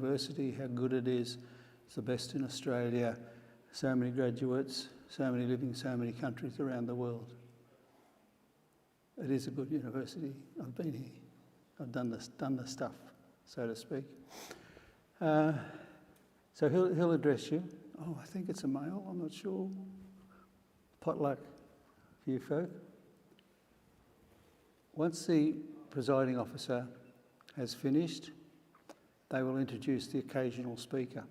university, how good it is. It's the best in Australia. So many graduates, so many living in so many countries around the world. It is a good university. I've been here. I've done the stuff, so to speak. So he'll address you. Oh, I think it's a male, I'm not sure. Potluck for you folk. Once the presiding officer has finished, they will introduce the occasional speaker.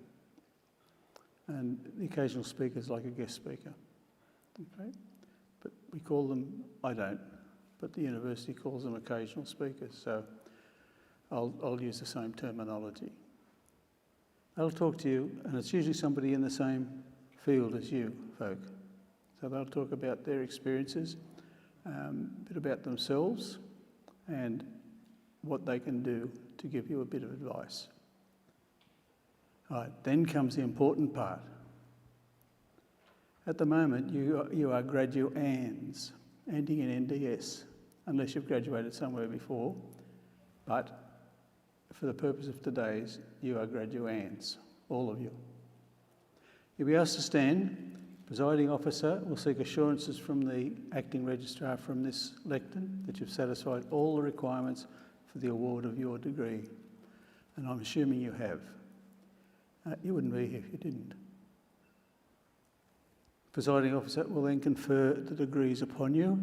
And the occasional speaker is like a guest speaker. Okay? But we call them, I don't, but the university calls them occasional speakers, so I'll use the same terminology. They'll talk to you, and it's usually somebody in the same field as you folk. So they'll talk about their experiences, a bit about themselves, and what they can do to give you a bit of advice. All right, then comes the important part. At the moment, you are graduands, ending in NDS, unless you've graduated somewhere before, but for the purpose of today's, you are graduands, all of you. You'll be asked to stand. Presiding officer will seek assurances from the acting registrar from this lectern that you've satisfied all the requirements for the award of your degree. And I'm assuming you have. You wouldn't be here if you didn't. Presiding officer will then confer the degrees upon you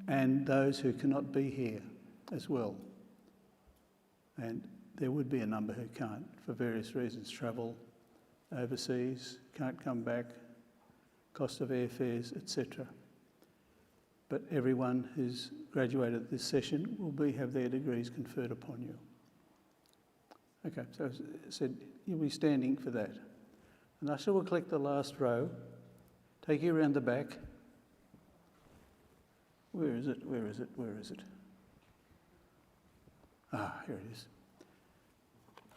and those who cannot be here as well. And there would be a number who can't, for various reasons, travel overseas, can't come back, cost of airfares, etc. But everyone who's graduated this session will have their degrees conferred upon you. Okay, so as I said, you'll be standing for that. And usher will collect the last row, take you around the back. Where is it? Where is it? Where is it? Ah, here it is.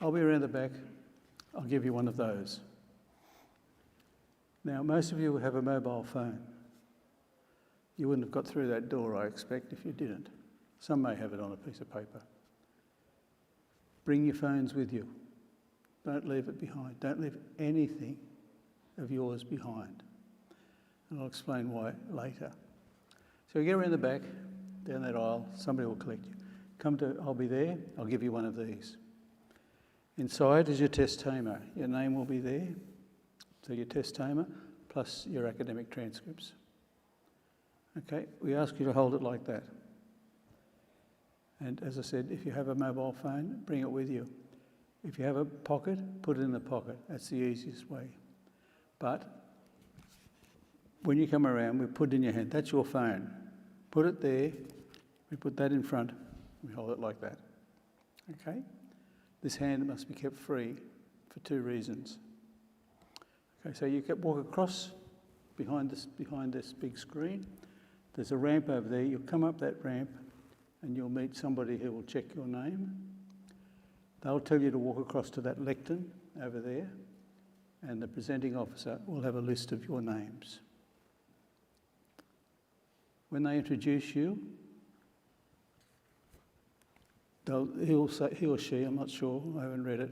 I'll be around the back. I'll give you one of those. Now, most of you will have a mobile phone. You wouldn't have got through that door, I expect, if you didn't. Some may have it on a piece of paper. Bring your phones with you. Don't leave it behind. Don't leave anything of yours behind. And I'll explain why later. So you get around the back, down that aisle, somebody will collect you. I'll be there, I'll give you one of these. Inside is your testamer. Your name will be there. So your testamer plus your academic transcripts. Okay, we ask you to hold it like that. And as I said, if you have a mobile phone, bring it with you. If you have a pocket, put it in the pocket. That's the easiest way. But when you come around, we put it in your hand. That's your phone. Put it there. We put that in front. We hold it like that. Okay? This hand must be kept free for two reasons. Okay, so you walk across behind this big screen. There's a ramp over there. You'll come up that ramp and you'll meet somebody who will check your name. They'll tell you to walk across to that lectern over there, and the presenting officer will have a list of your names. When they introduce you, he or she, I'm not sure, I haven't read it,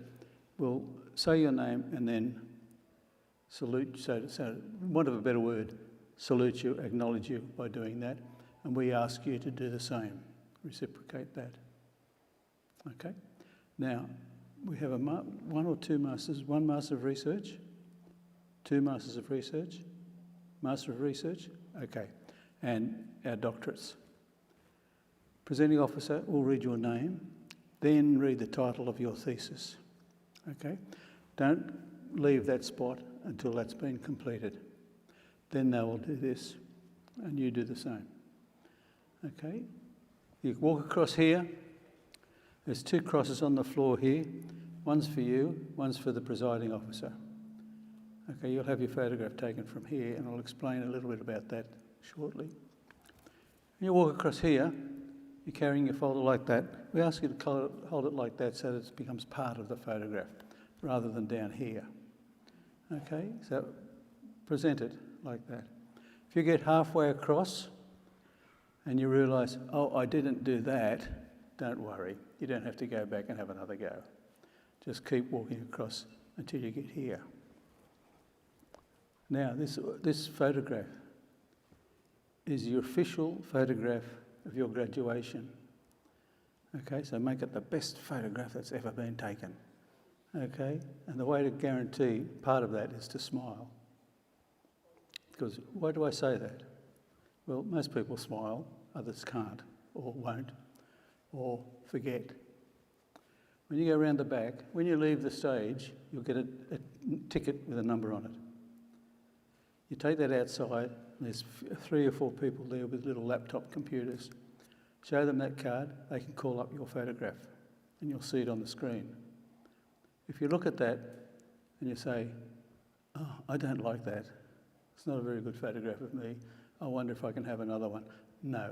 will say your name and then salute, so want of a better word, salute you, acknowledge you by doing that, and we ask you to do the same, reciprocate that. Okay? Now, we have one or two masters, one Master of Research, two Masters of Research, Master of Research, okay, and our doctorates. Presenting officer will read your name, then read the title of your thesis, okay? Don't leave that spot until that's been completed. Then they will do this, and you do the same, okay? You walk across here. There's two crosses on the floor here. One's for you, one's for the presiding officer. Okay, you'll have your photograph taken from here, and I'll explain a little bit about that shortly. When you walk across here, you're carrying your folder like that. We ask you to hold it like that so that it becomes part of the photograph rather than down here. Okay, so present it like that. If you get halfway across and you realise, oh, I didn't do that, don't worry. You don't have to go back and have another go. Just keep walking across until you get here. Now, this photograph is your official photograph of your graduation. Okay, so make it the best photograph that's ever been taken. Okay, and the way to guarantee part of that is to smile. Because why do I say that? Well, most people smile, others can't, or won't, or forget. When you go around the back, when you leave the stage, you'll get a ticket with a number on it. You take that outside, there's 3 or 4 people there with little laptop computers. Show them that card, they can call up your photograph and you'll see it on the screen. If you look at that and you say, oh, I don't like that, it's not a very good photograph of me, I wonder if I can have another one. No,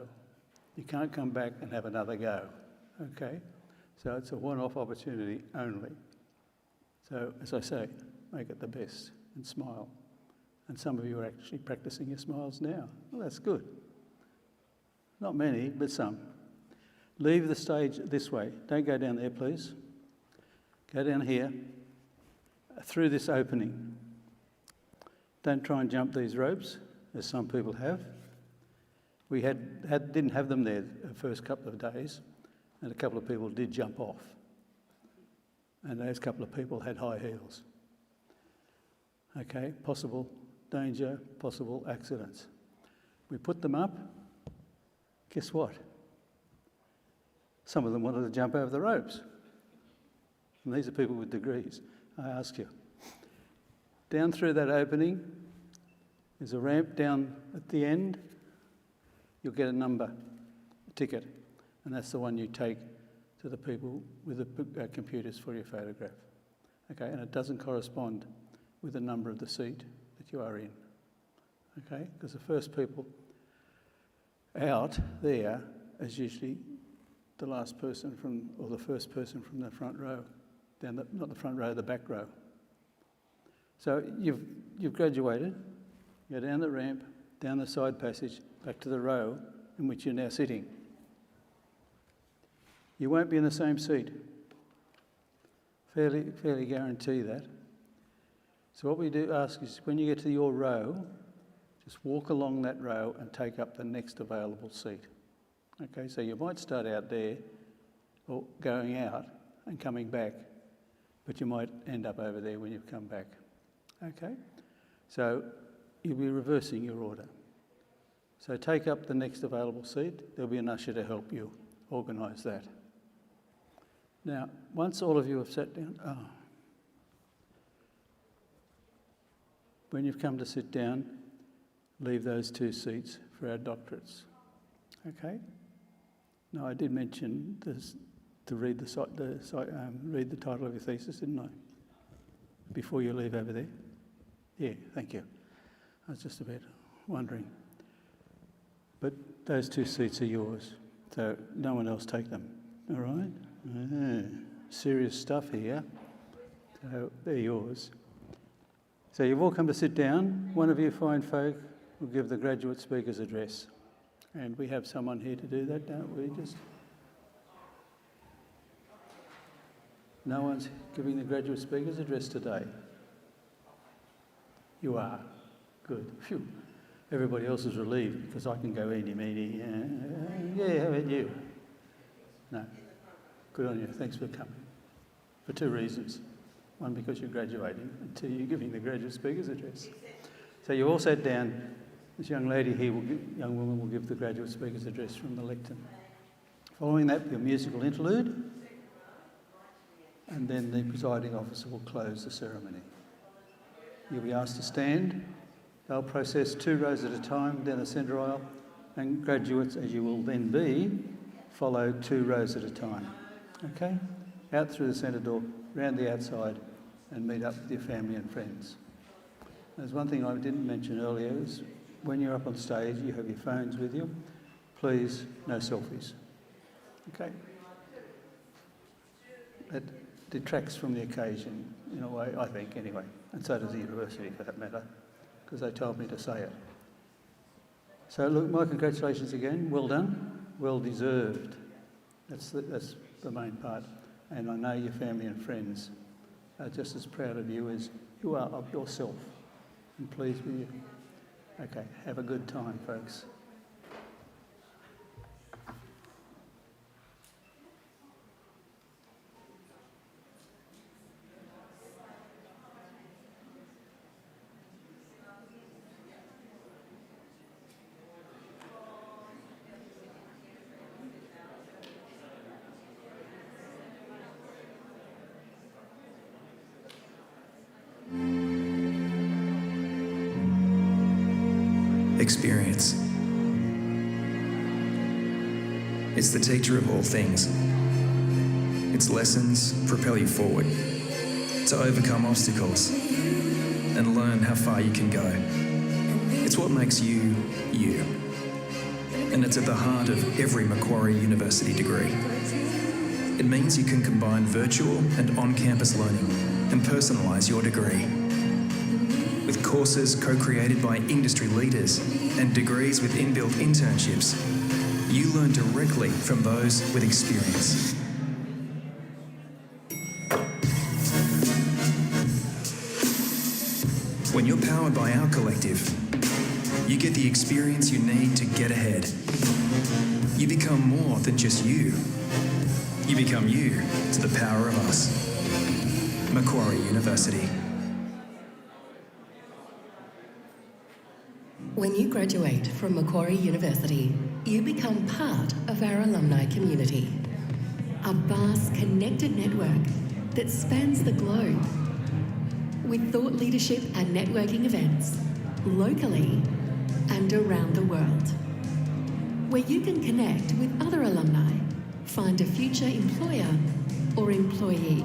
you can't come back and have another go, okay? So it's a one-off opportunity only. So, as I say, make it the best and smile. And some of you are actually practicing your smiles now. Well, that's good. Not many, but some. Leave the stage this way. Don't go down there, please. Go down here, through this opening. Don't try and jump these ropes, as some people have. We didn't have them there the first couple of days, and a couple of people did jump off. And those couple of people had high heels. Okay, possible danger, possible accidents. We put them up. Guess what? Some of them wanted to jump over the ropes. And these are people with degrees, I ask you. Down through that opening, there's a ramp down at the end. You'll get a number, a ticket, and that's the one you take to the people with the computers for your photograph. Okay, and it doesn't correspond with the number of the seat that you are in. Okay, because the first people out there is usually the last person from, or the first person from the front row, not the front row, the back row. So you've graduated, go down the ramp, down the side passage, back to the row in which you're now sitting. You won't be in the same seat. Fairly guarantee that. So what we do ask is, when you get to your row, just walk along that row and take up the next available seat. Okay, so you might start out there, or going out and coming back, but you might end up over there when you've come back. Okay, so you'll be reversing your order. So take up the next available seat. There'll be an usher to help you organise that. Now, once all of you have sat down, when you've come to sit down, leave those 2 seats for our doctorates. Okay? Now, I did mention this, to read read the title of your thesis, didn't I? Before you leave over there? Yeah, thank you. I was just a bit wondering. But those 2 seats are yours, so no one else take them, all right? Serious stuff here. So they're yours. So you've all come to sit down. One of you fine folk will give the graduate speaker's address. And we have someone here to do that, don't we? No one's giving the graduate speaker's address today. You are. Good. Phew. Everybody else is relieved because I can go eeny, meeny. Yeah, how about you? No. Good on you. Thanks for coming. For 2 reasons. One, because you're graduating, and 2, you're giving the graduate speaker's address. So you all sat down. This young lady here, young woman, will give the graduate speaker's address from the lectern. Following that, your musical interlude, and then the presiding officer will close the ceremony. You'll be asked to stand. They'll process 2 rows at a time down the centre aisle, and graduates, as you will then be, follow 2 rows at a time. Okay? Out through the centre door, round the outside, and meet up with your family and friends. There's one thing I didn't mention earlier, is when you're up on stage, you have your phones with you. Please, no selfies. Okay? That detracts from the occasion, in a way, I think, anyway. And so does the university, for that matter, because they told me to say it. So, look, my congratulations again. Well done. Well deserved. That's the main part. And I know your family and friends are just as proud of you as you are of yourself and pleased with you. Okay, have a good time, folks. Experience. It's the teacher of all things. Its lessons propel you forward to overcome obstacles and learn how far you can go. It's what makes you, you. And it's at the heart of every Macquarie University degree. It means you can combine virtual and on-campus learning and personalise your degree. With courses co-created by industry leaders and degrees with inbuilt internships, you learn directly from those with experience. When you're powered by our collective, you get the experience you need to get ahead. You become more than just you. You become you to the power of us. Macquarie University. When you graduate from Macquarie University, you become part of our alumni community. A vast connected network that spans the globe. With thought leadership and networking events, locally and around the world. Where you can connect with other alumni, find a future employer or employee.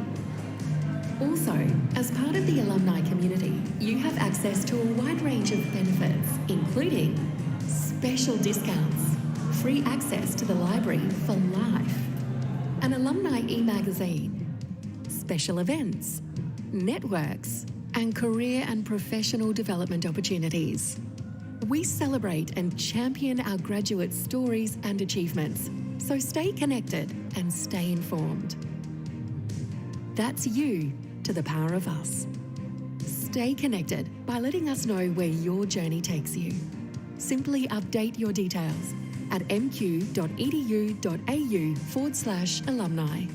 Also, as part of the alumni community, you have access to a wide range of benefits, including special discounts, free access to the library for life, an alumni e-magazine, special events, networks, and career and professional development opportunities. We celebrate and champion our graduate stories and achievements, so stay connected and stay informed. That's you to the power of us. Stay connected by letting us know where your journey takes you. Simply update your details at mq.edu.au/alumni.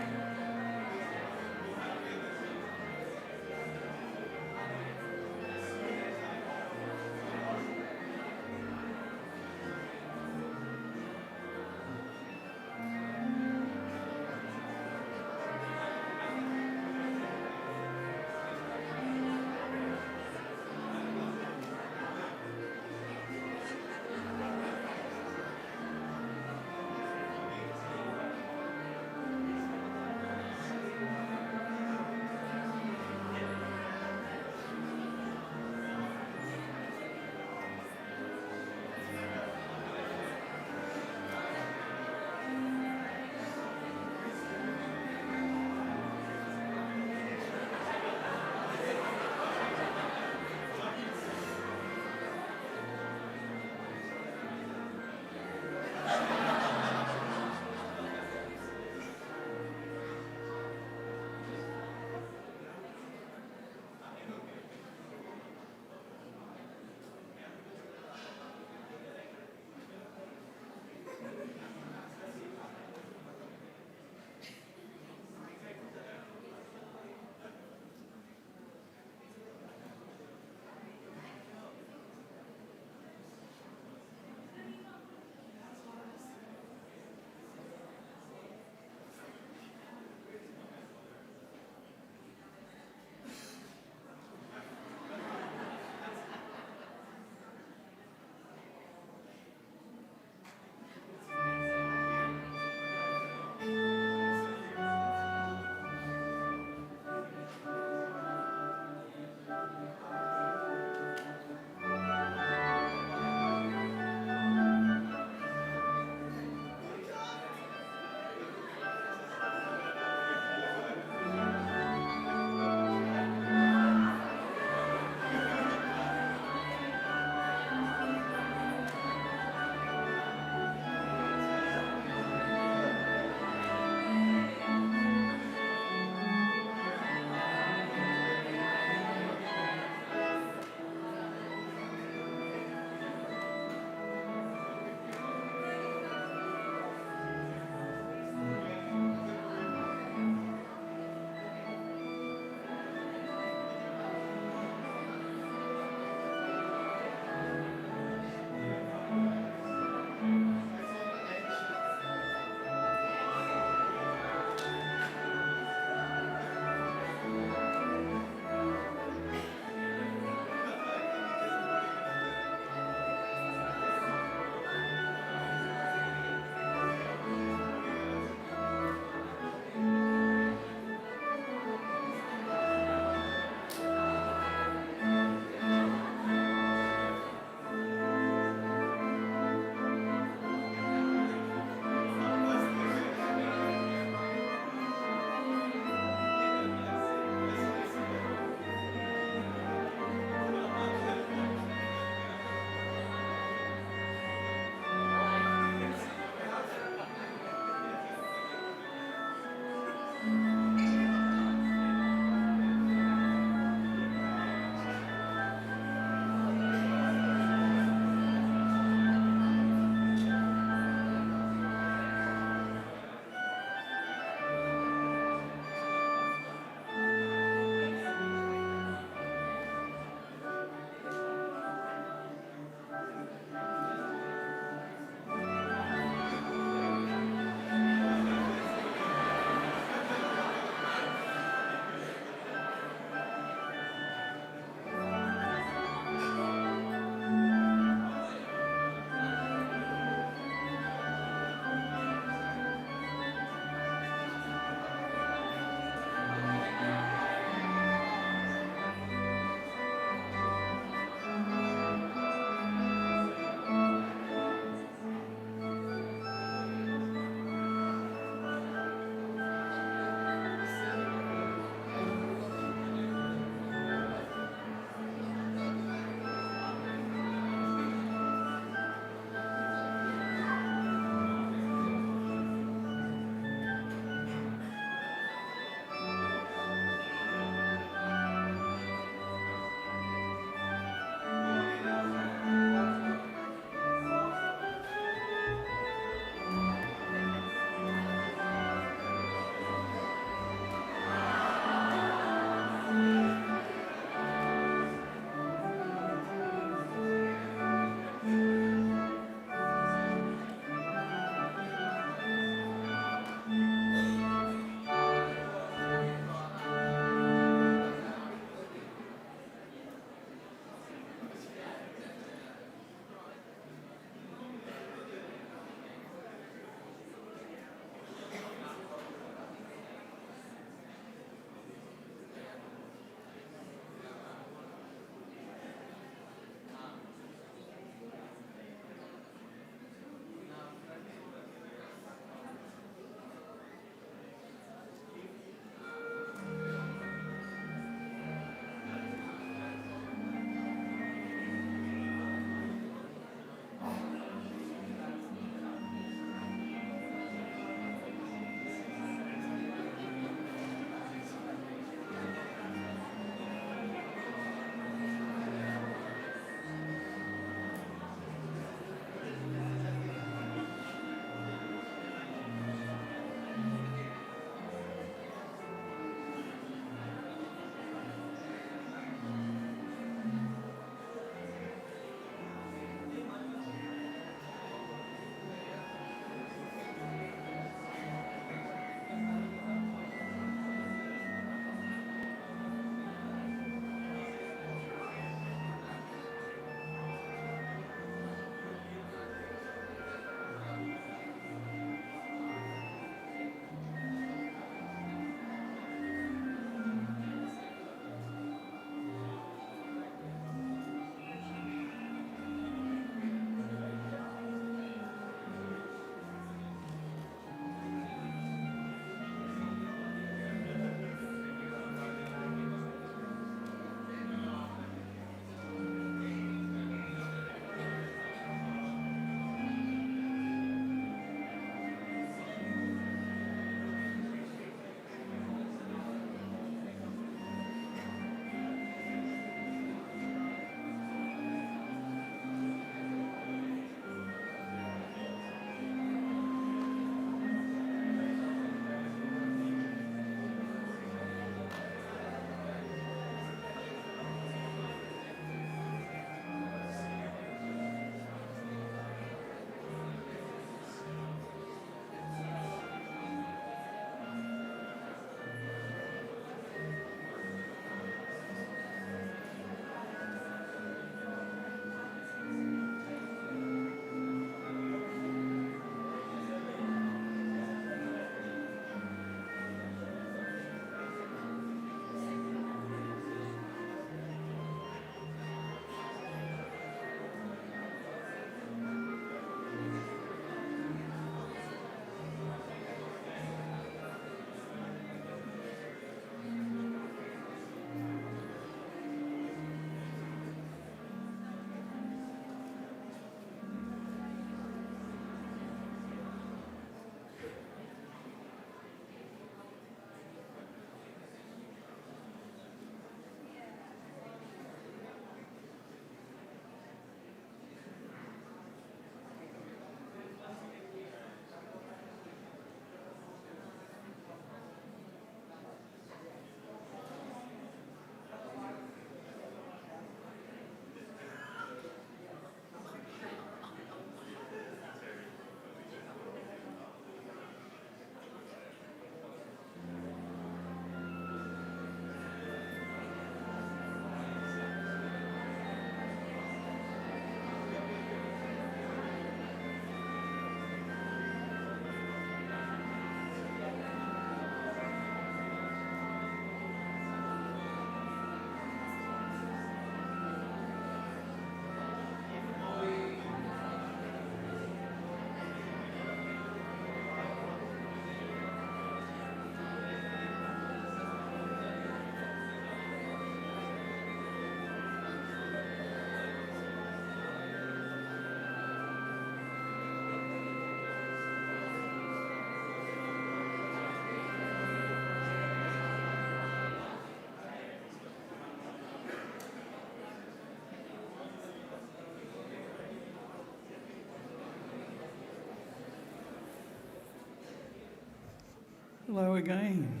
Hello again.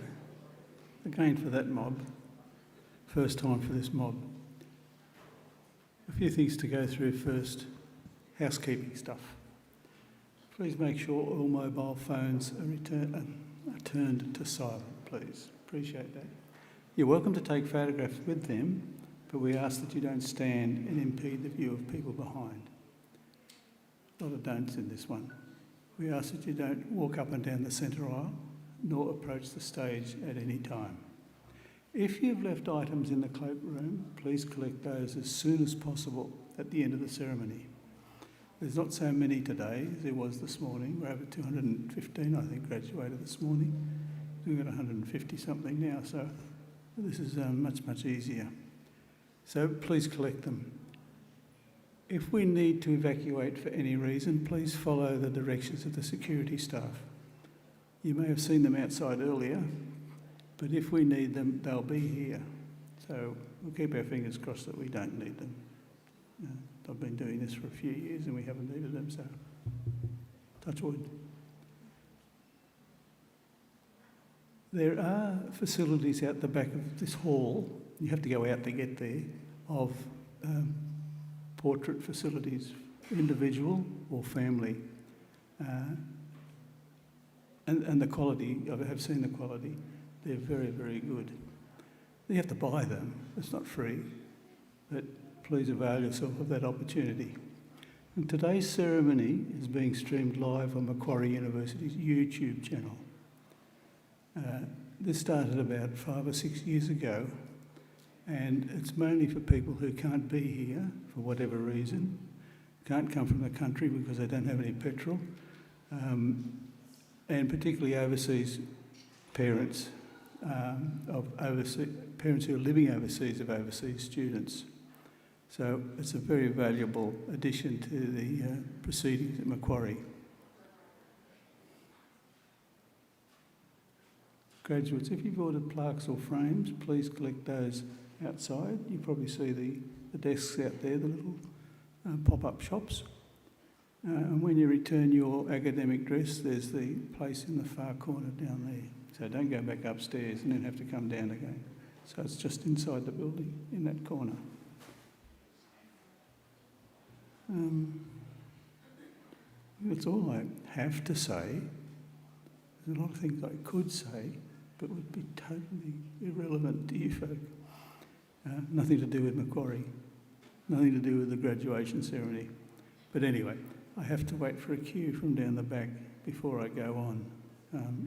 Again for that mob. First time for this mob. A few things to go through first. Housekeeping stuff. Please make sure all mobile phones are turned to silent, please. Appreciate that. You're welcome to take photographs with them, but we ask that you don't stand and impede the view of people behind. A lot of don'ts in this one. We ask that you don't walk up and down the centre aisle, nor approach the stage at any time. If you've left items in the cloakroom, please collect those as soon as possible at the end of the ceremony. There's not so many today as there was this morning. We're over 215, I think, graduated this morning. We've got 150 something now, so this is much easier. So please collect them. If we need to evacuate for any reason, please follow the directions of the security staff. You may have seen them outside earlier, but if we need them, they'll be here. So we'll keep our fingers crossed that we don't need them. I've been doing this for a few years and we haven't needed them, so touch wood. There are facilities out the back of this hall, you have to go out to get there, of portrait facilities, individual or family. And the quality, I have seen the quality, they're very good. You have to buy them, it's not free, but please avail yourself of that opportunity. And today's ceremony is being streamed live on Macquarie University's YouTube channel. This started about 5 or 6 years ago, and it's mainly for people who can't be here for whatever reason, can't come from the country because they don't have any petrol, and particularly overseas parents parents who are living overseas of overseas students. So it's a very valuable addition to the proceedings at Macquarie. Graduates, if you've ordered plaques or frames, please collect those outside. You probably see the desks out there, the little pop-up shops. And when you return your academic dress, there's the place in the far corner down there. So don't go back upstairs and then have to come down again. So it's just inside the building, in that corner. That's all I have to say. There's a lot of things I could say, but would be totally irrelevant to you folk. Nothing to do with Macquarie, nothing to do with the graduation ceremony. But anyway, I have to wait for a cue from down the back before I go on.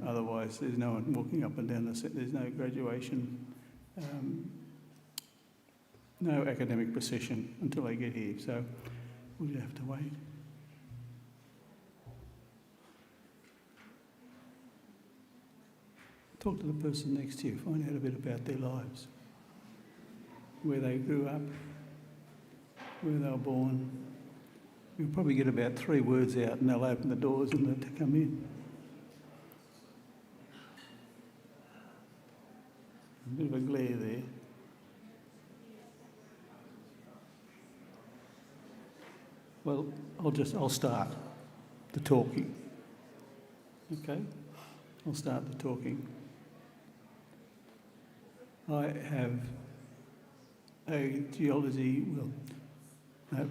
Otherwise, there's no one walking up and down the set. There's no graduation, no academic procession until I get here. So we'll have to wait. Talk to the person next to you. Find out a bit about their lives, where they grew up, where they were born. You'll probably get about 3 words out and they'll open the doors and let to come in. A bit of a glare there. Well, I'll start the talking. Okay? I'll start the talking. I have a geology,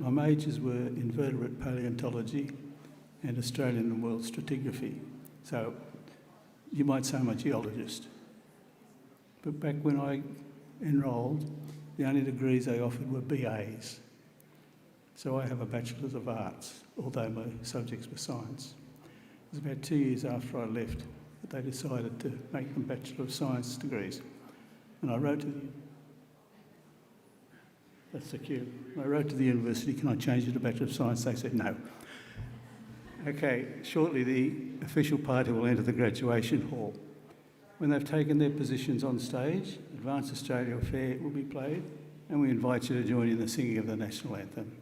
my majors were invertebrate paleontology and Australian and world stratigraphy. So you might say I'm a geologist. But back when I enrolled, the only degrees they offered were BAs. So I have a Bachelor's of Arts, although my subjects were science. It was about 2 years after I left that they decided to make them Bachelor of Science degrees. And I wrote to the... That's the cue. I wrote to the university, can I change it to Bachelor of Science? They said no. Okay, shortly the official party will enter the graduation hall. When they've taken their positions on stage, Advanced Australia Fair will be played, and we invite you to join in the singing of the national anthem.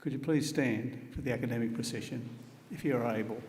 Could you please stand for the academic procession, if you're able?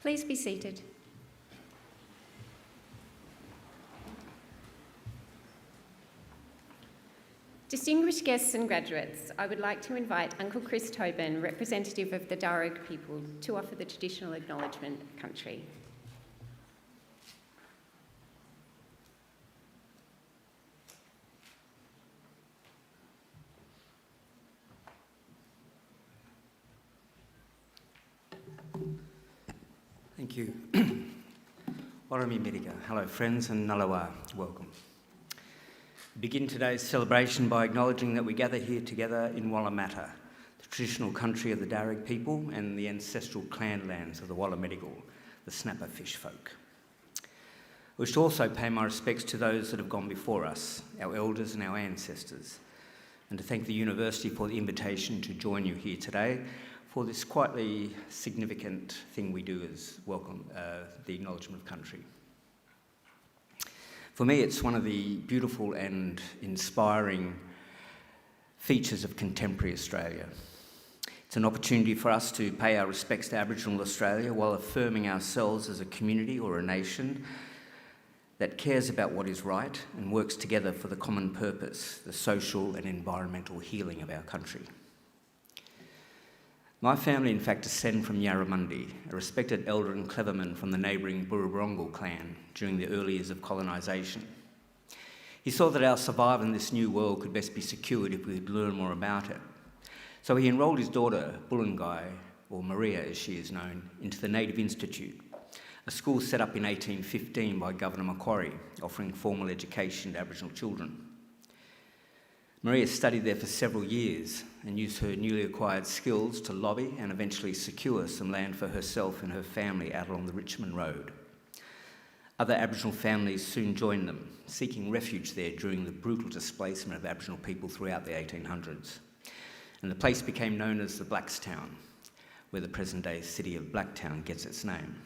Please be seated. Distinguished guests and graduates, I would like to invite Uncle Chris Tobin, representative of the Darug people, to offer the traditional acknowledgement of country. Thank you. Warami Mediga. Hello friends and Nalawa, welcome. Begin today's celebration by acknowledging that we gather here together in Wallamata, the traditional country of the Darug people and the ancestral clan lands of the Wallamedigal, the snapper fish folk. I wish to also pay my respects to those that have gone before us, our elders and our ancestors, and to thank the University for the invitation to join you here today for this quietly significant thing we do as welcome, the acknowledgement of country. For me, it's one of the beautiful and inspiring features of contemporary Australia. It's an opportunity for us to pay our respects to Aboriginal Australia while affirming ourselves as a community or a nation that cares about what is right and works together for the common purpose, the social and environmental healing of our country. My family, in fact, descend from Yarramundi, a respected elder and cleverman from the neighbouring Burrabrongal clan during the early years of colonisation. He saw that our survival in this new world could best be secured if we could learn more about it. So he enrolled his daughter, Bullangai, or Maria as she is known, into the Native Institute, a school set up in 1815 by Governor Macquarie, offering formal education to Aboriginal children. Maria studied there for several years and used her newly acquired skills to lobby and eventually secure some land for herself and her family out along the Richmond Road. Other Aboriginal families soon joined them, seeking refuge there during the brutal displacement of Aboriginal people throughout the 1800s. And the place became known as the Blackstown, where the present-day city of Blacktown gets its name.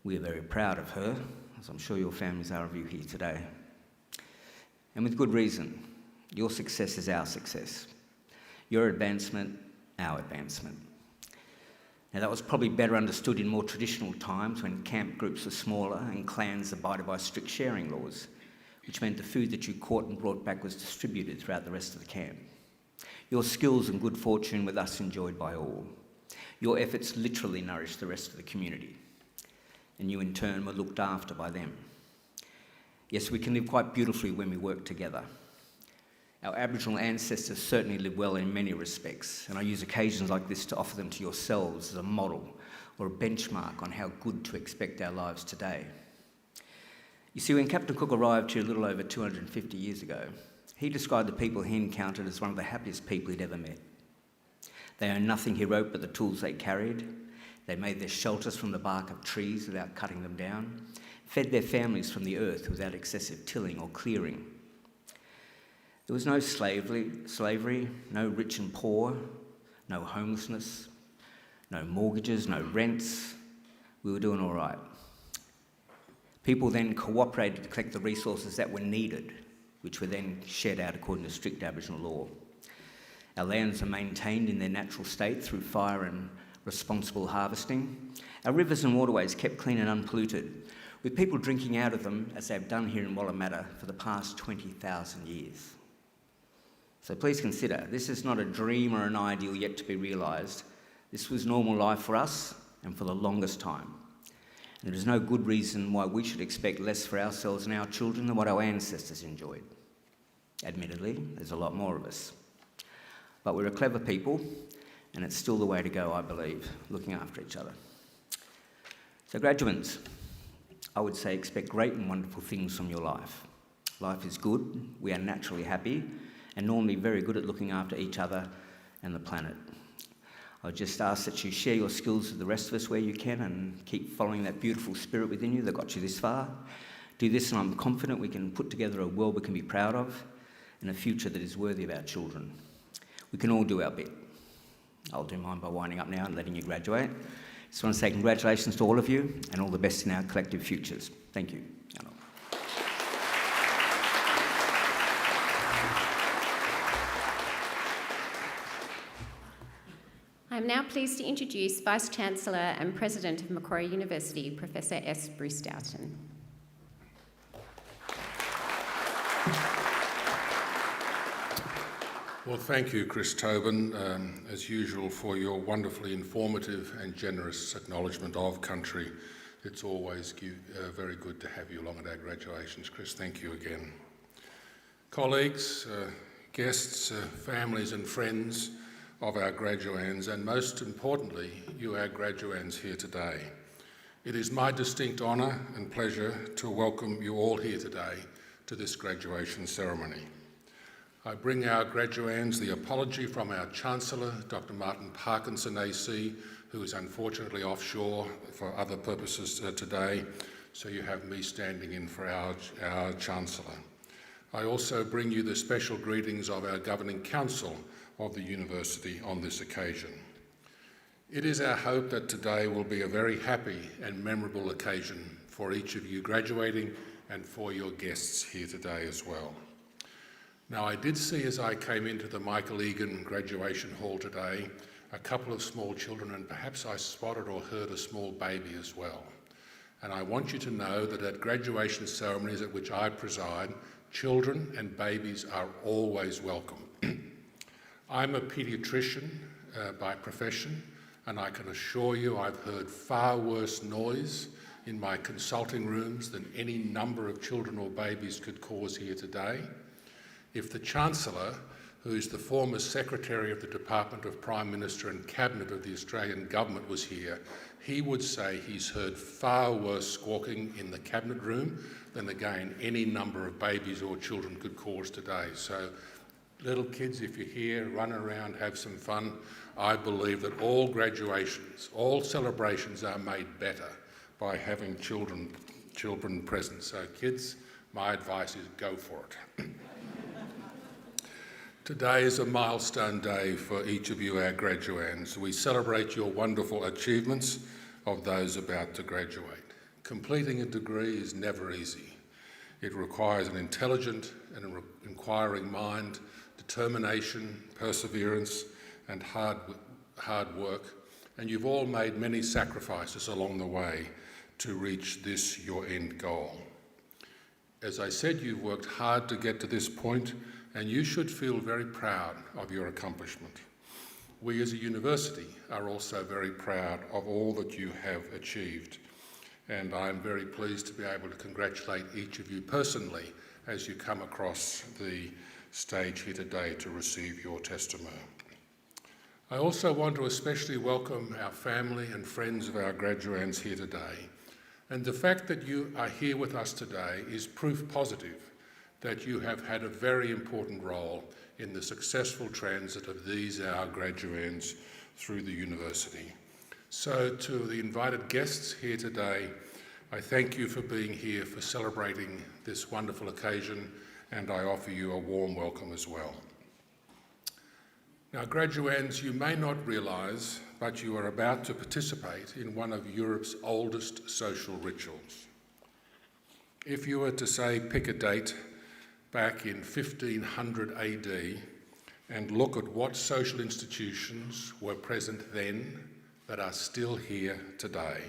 We are very proud of her, as I'm sure your families are of you here today. And with good reason. Your success is our success. Your advancement, our advancement. Now that was probably better understood in more traditional times when camp groups were smaller and clans abided by strict sharing laws, which meant the food that you caught and brought back was distributed throughout the rest of the camp. Your skills and good fortune were thus enjoyed by all. Your efforts literally nourished the rest of the community, and you in turn were looked after by them. Yes, we can live quite beautifully when we work together. Our Aboriginal ancestors certainly lived well in many respects, and I use occasions like this to offer them to yourselves as a model or a benchmark on how good to expect our lives today. You see, when Captain Cook arrived here a little over 250 years ago, he described the people he encountered as one of the happiest people he'd ever met. They owned nothing, he wrote, but the tools they carried. They made their shelters from the bark of trees without cutting them down, fed their families from the earth without excessive tilling or clearing. There was no slavery, no rich and poor, no homelessness, no mortgages, no rents. We were doing all right. People then cooperated to collect the resources that were needed, which were then shared out according to strict Aboriginal law. Our lands are maintained in their natural state through fire and responsible harvesting. Our rivers and waterways kept clean and unpolluted, with people drinking out of them, as they've done here in Wallamata for the past 20,000 years. So please consider, this is not a dream or an ideal yet to be realised. This was normal life for us and for the longest time. And there is no good reason why we should expect less for ourselves and our children than what our ancestors enjoyed. Admittedly, there's a lot more of us. But we're a clever people, and it's still the way to go, I believe, looking after each other. So graduates, I would say expect great and wonderful things from your life. Life is good, we are naturally happy, and normally very good at looking after each other and the planet. I would just ask that you share your skills with the rest of us where you can and keep following that beautiful spirit within you that got you this far. Do this and I'm confident we can put together a world we can be proud of and a future that is worthy of our children. We can all do our bit. I'll do mine by winding up now and letting you graduate. Just want to say congratulations to all of you and all the best in our collective futures. Thank you. I'm now pleased to introduce Vice-chancellor and President of Macquarie University, Professor S. Bruce Doughton. Well, thank you, Chris Tobin, as usual, for your wonderfully informative and generous acknowledgement of country. It's always very good to have you along at our graduations, Chris. Thank you again. Colleagues, guests, families and friends of our graduands, and most importantly, you, our graduands here today. It is my distinct honour and pleasure to welcome you all here today to this graduation ceremony. I bring our graduands the apology from our Chancellor, Dr. Martin Parkinson AC, who is unfortunately offshore for other purposes today, so you have me standing in for our Chancellor. I also bring you the special greetings of our Governing Council of the University on this occasion. It is our hope that today will be a very happy and memorable occasion for each of you graduating and for your guests here today as well. Now, I did see as I came into the Michael Egan graduation hall today a couple of small children, and perhaps I spotted or heard a small baby as well. And I want you to know that at graduation ceremonies at which I preside, children and babies are always welcome. I'm a paediatrician by profession, and I can assure you I've heard far worse noise in my consulting rooms than any number of children or babies could cause here today. If the Chancellor, who is the former Secretary of the Department of Prime Minister and Cabinet of the Australian Government, was here, he would say he's heard far worse squawking in the Cabinet room than, again, any number of babies or children could cause today. So, little kids, if you're here, run around, have some fun. I believe that all graduations, all celebrations are made better by having children present. So, kids, my advice is go for it. Today is a milestone day for each of you, our graduands. We celebrate your wonderful achievements of those about to graduate. Completing a degree is never easy. It requires an intelligent and inquiring mind, determination, perseverance, and hard work, and you've all made many sacrifices along the way to reach this, your end goal. As I said, you've worked hard to get to this point, and you should feel very proud of your accomplishment. We as a university are also very proud of all that you have achieved, and I'm very pleased to be able to congratulate each of you personally as you come across the stage here today to receive your testimony. I also want to especially welcome our family and friends of our graduands here today, and the fact that you are here with us today is proof positive that you have had a very important role in the successful transit of these, our graduands, through the university. So to the invited guests here today, I thank you for being here, for celebrating this wonderful occasion, and I offer you a warm welcome as well. Now, graduands, you may not realise, but you are about to participate in one of Europe's oldest social rituals. If you were to say, pick a date, back in 1500 AD and look at what social institutions were present then that are still here today,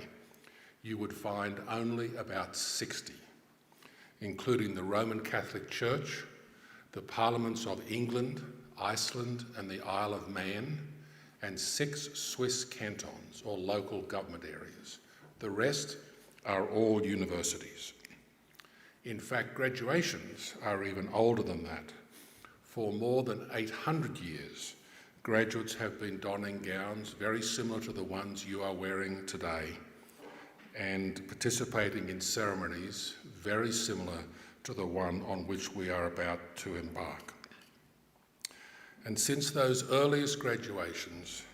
you would find only about 60, including the Roman Catholic Church, the Parliaments of England, Iceland and the Isle of Man, and 6 Swiss cantons or local government areas. The rest are all universities. In fact, graduations are even older than that. For more than 800 years, graduates have been donning gowns very similar to the ones you are wearing today and participating in ceremonies very similar to the one on which we are about to embark. And since those earliest graduations,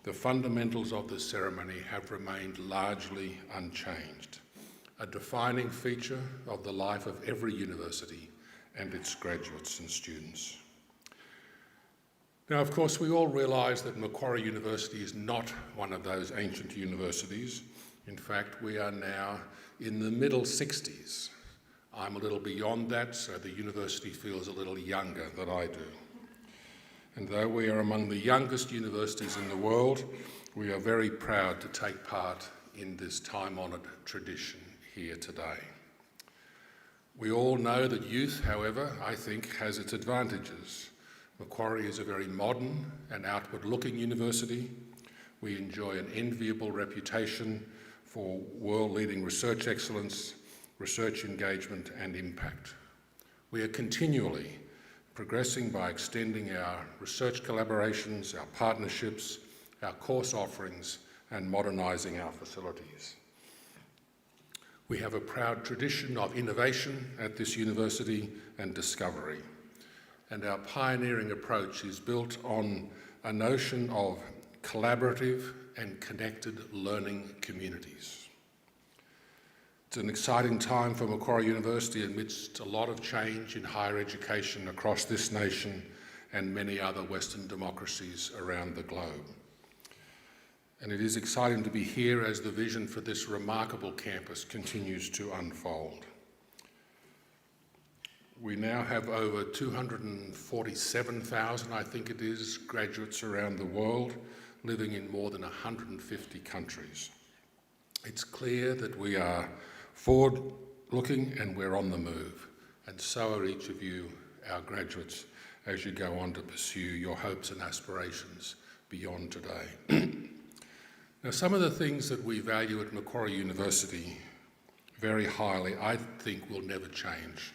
the fundamentals of the ceremony have remained largely unchanged, a defining feature of the life of every university and its graduates and students. Now, of course, we all realise that Macquarie University is not one of those ancient universities. In fact, we are now in the middle 60s. I'm a little beyond that, so the university feels a little younger than I do. And though we are among the youngest universities in the world, we are very proud to take part in this time-honoured tradition here today. We all know that youth, however, I think has its advantages. Macquarie is a very modern and outward-looking university. We enjoy an enviable reputation for world-leading research excellence, research engagement and impact. We are continually progressing by extending our research collaborations, our partnerships, our course offerings and modernising our facilities. We have a proud tradition of innovation at this university and discovery, and our pioneering approach is built on a notion of collaborative and connected learning communities. It's an exciting time for Macquarie University amidst a lot of change in higher education across this nation and many other Western democracies around the globe. And it is exciting to be here as the vision for this remarkable campus continues to unfold. We now have over 247,000, I think it is, graduates around the world, living in more than 150 countries. It's clear that we are forward-looking and we're on the move, and so are each of you, our graduates, as you go on to pursue your hopes and aspirations beyond today. Now, some of the things that we value at Macquarie University very highly, I think will never change.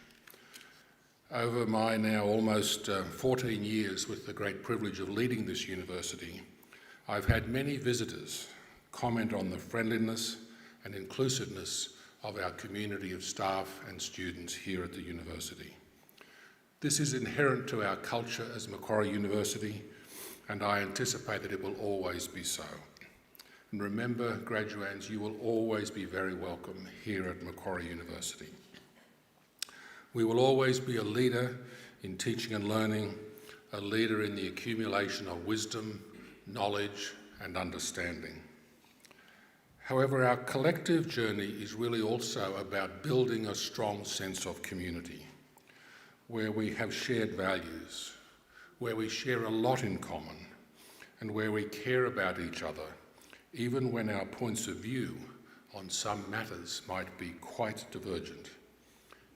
Over my now almost 14 years with the great privilege of leading this university, I've had many visitors comment on the friendliness and inclusiveness of our community of staff and students here at the university. This is inherent to our culture as Macquarie University, and I anticipate that it will always be so. And remember, graduands, you will always be very welcome here at Macquarie University. We will always be a leader in teaching and learning, a leader in the accumulation of wisdom, knowledge and understanding. However, our collective journey is really also about building a strong sense of community, where we have shared values, where we share a lot in common, and where we care about each other, even when our points of view on some matters might be quite divergent.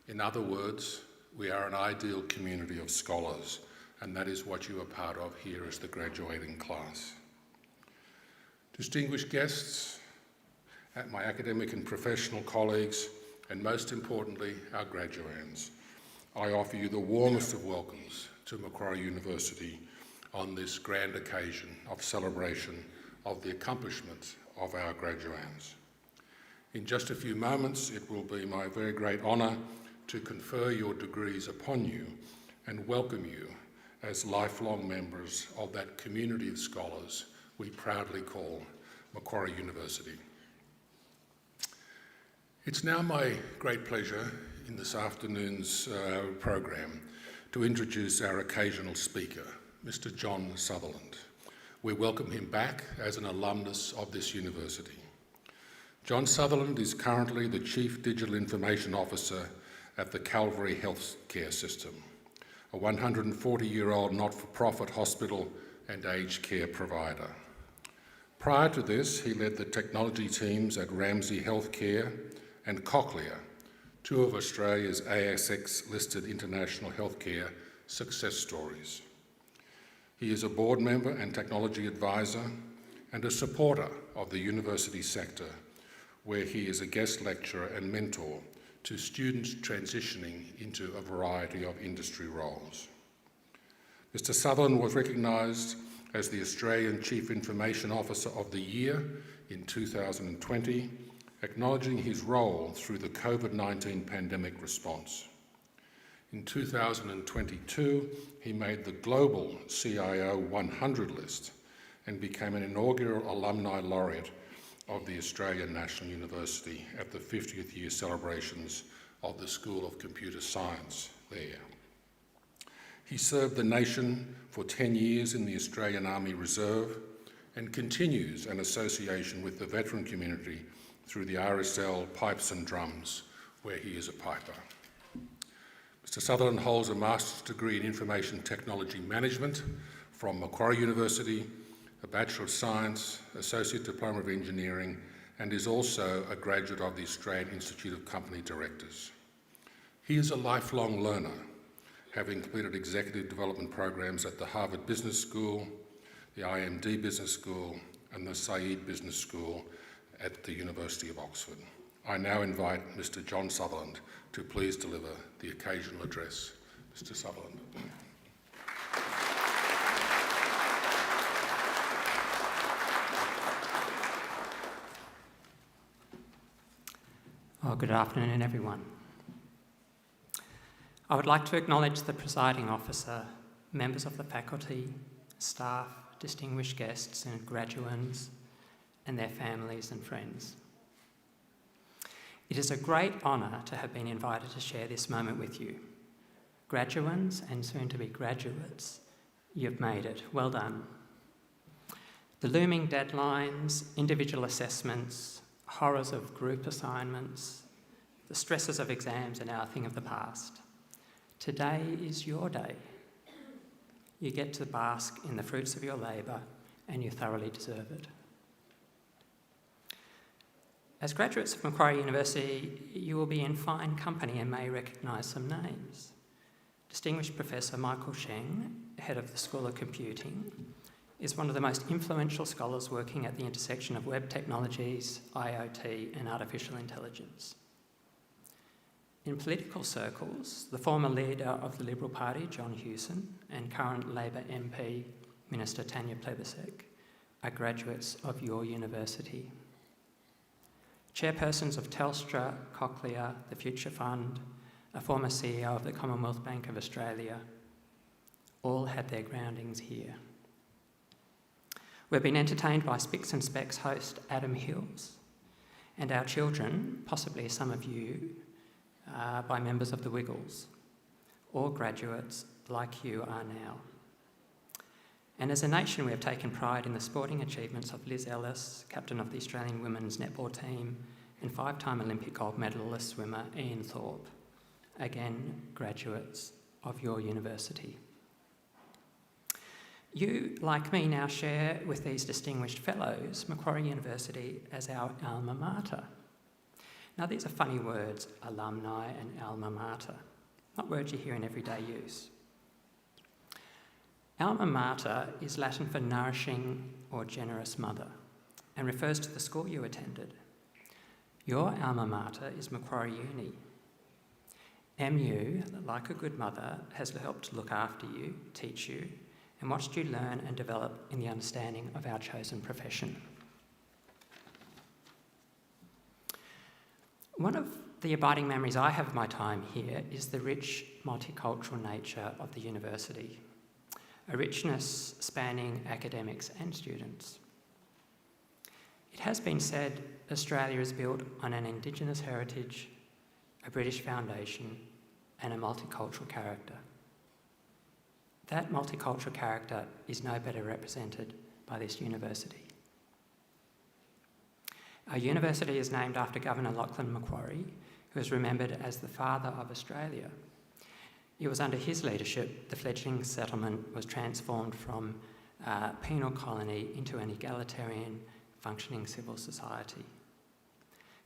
In other words, we are an ideal community of scholars, and that is what you are part of here as the graduating class. Distinguished guests, my academic and professional colleagues, and most importantly, our graduands, I offer you the warmest of welcomes to Macquarie University on this grand occasion of celebration of the accomplishments of our graduands. In just a few moments, it will be my very great honour to confer your degrees upon you and welcome you as lifelong members of that community of scholars we proudly call Macquarie University. It's now my great pleasure in this afternoon's program to introduce our occasional speaker, Mr. John Sutherland. We welcome him back as an alumnus of this university. John Sutherland is currently the Chief Digital Information Officer at the Calvary Healthcare System, a 140-year-old not-for-profit hospital and aged care provider. Prior to this, he led the technology teams at Ramsay Healthcare and Cochlear, two of Australia's ASX-listed international healthcare success stories. He is a board member and technology advisor and a supporter of the university sector, where he is a guest lecturer and mentor to students transitioning into a variety of industry roles. Mr. Sutherland was recognised as the Australian Chief Information Officer of the Year in 2020, acknowledging his role through the COVID-19 pandemic response. In 2022, he made the global CIO 100 list and became an inaugural alumni laureate of the Australian National University at the 50th year celebrations of the School of Computer Science there. He served the nation for 10 years in the Australian Army Reserve and continues an association with the veteran community through the RSL Pipes and Drums, where he is a piper. Mr. Sutherland holds a master's degree in Information Technology Management from Macquarie University, a Bachelor of Science, Associate Diploma of Engineering, and is also a graduate of the Australian Institute of Company Directors. He is a lifelong learner, having completed executive development programs at the Harvard Business School, the IMD Business School, and the Said Business School at the University of Oxford. I now invite Mr. John Sutherland to please deliver the occasional address. Mr. Sutherland. Oh, good afternoon, everyone. I would like to acknowledge the presiding officer, members of the faculty, staff, distinguished guests and graduands, and their families and friends. It is a great honour to have been invited to share this moment with you. Graduands and soon-to-be graduates, you've made it. Well done. The looming deadlines, individual assessments, horrors of group assignments, the stresses of exams are now a thing of the past. Today is your day. You get to bask in the fruits of your labour, and you thoroughly deserve it. As graduates of Macquarie University, you will be in fine company and may recognise some names. Distinguished Professor Michael Sheng, head of the School of Computing, is one of the most influential scholars working at the intersection of web technologies, IoT and artificial intelligence. In political circles, the former leader of the Liberal Party, John Hewson, and current Labor MP, Minister Tanya Plibersek, are graduates of your university. Chairpersons of Telstra, Cochlear, the Future Fund, a former CEO of the Commonwealth Bank of Australia, all had their groundings here. We've been entertained by Spicks and Specks host Adam Hills, and our children, possibly some of you, by members of the Wiggles. All graduates like you are now. And as a nation, we have taken pride in the sporting achievements of Liz Ellis, captain of the Australian women's netball team, and 5-time Olympic gold medalist swimmer Ian Thorpe, again graduates of your university. You, like me, now share with these distinguished fellows Macquarie University as our alma mater. Now, these are funny words, alumni and alma mater, not words you hear in everyday use. Alma mater is Latin for nourishing or generous mother and refers to the school you attended. Your alma mater is Macquarie Uni. MU, like a good mother, has helped look after you, teach you, and watched you learn and develop in the understanding of our chosen profession. One of the abiding memories I have of my time here is the rich multicultural nature of the university, a richness spanning academics and students. It has been said Australia is built on an Indigenous heritage, a British foundation, and a multicultural character. That multicultural character is no better represented by this university. Our university is named after Governor Lachlan Macquarie, who is remembered as the father of Australia. It was under his leadership the fledgling settlement was transformed from a penal colony into an egalitarian, functioning civil society.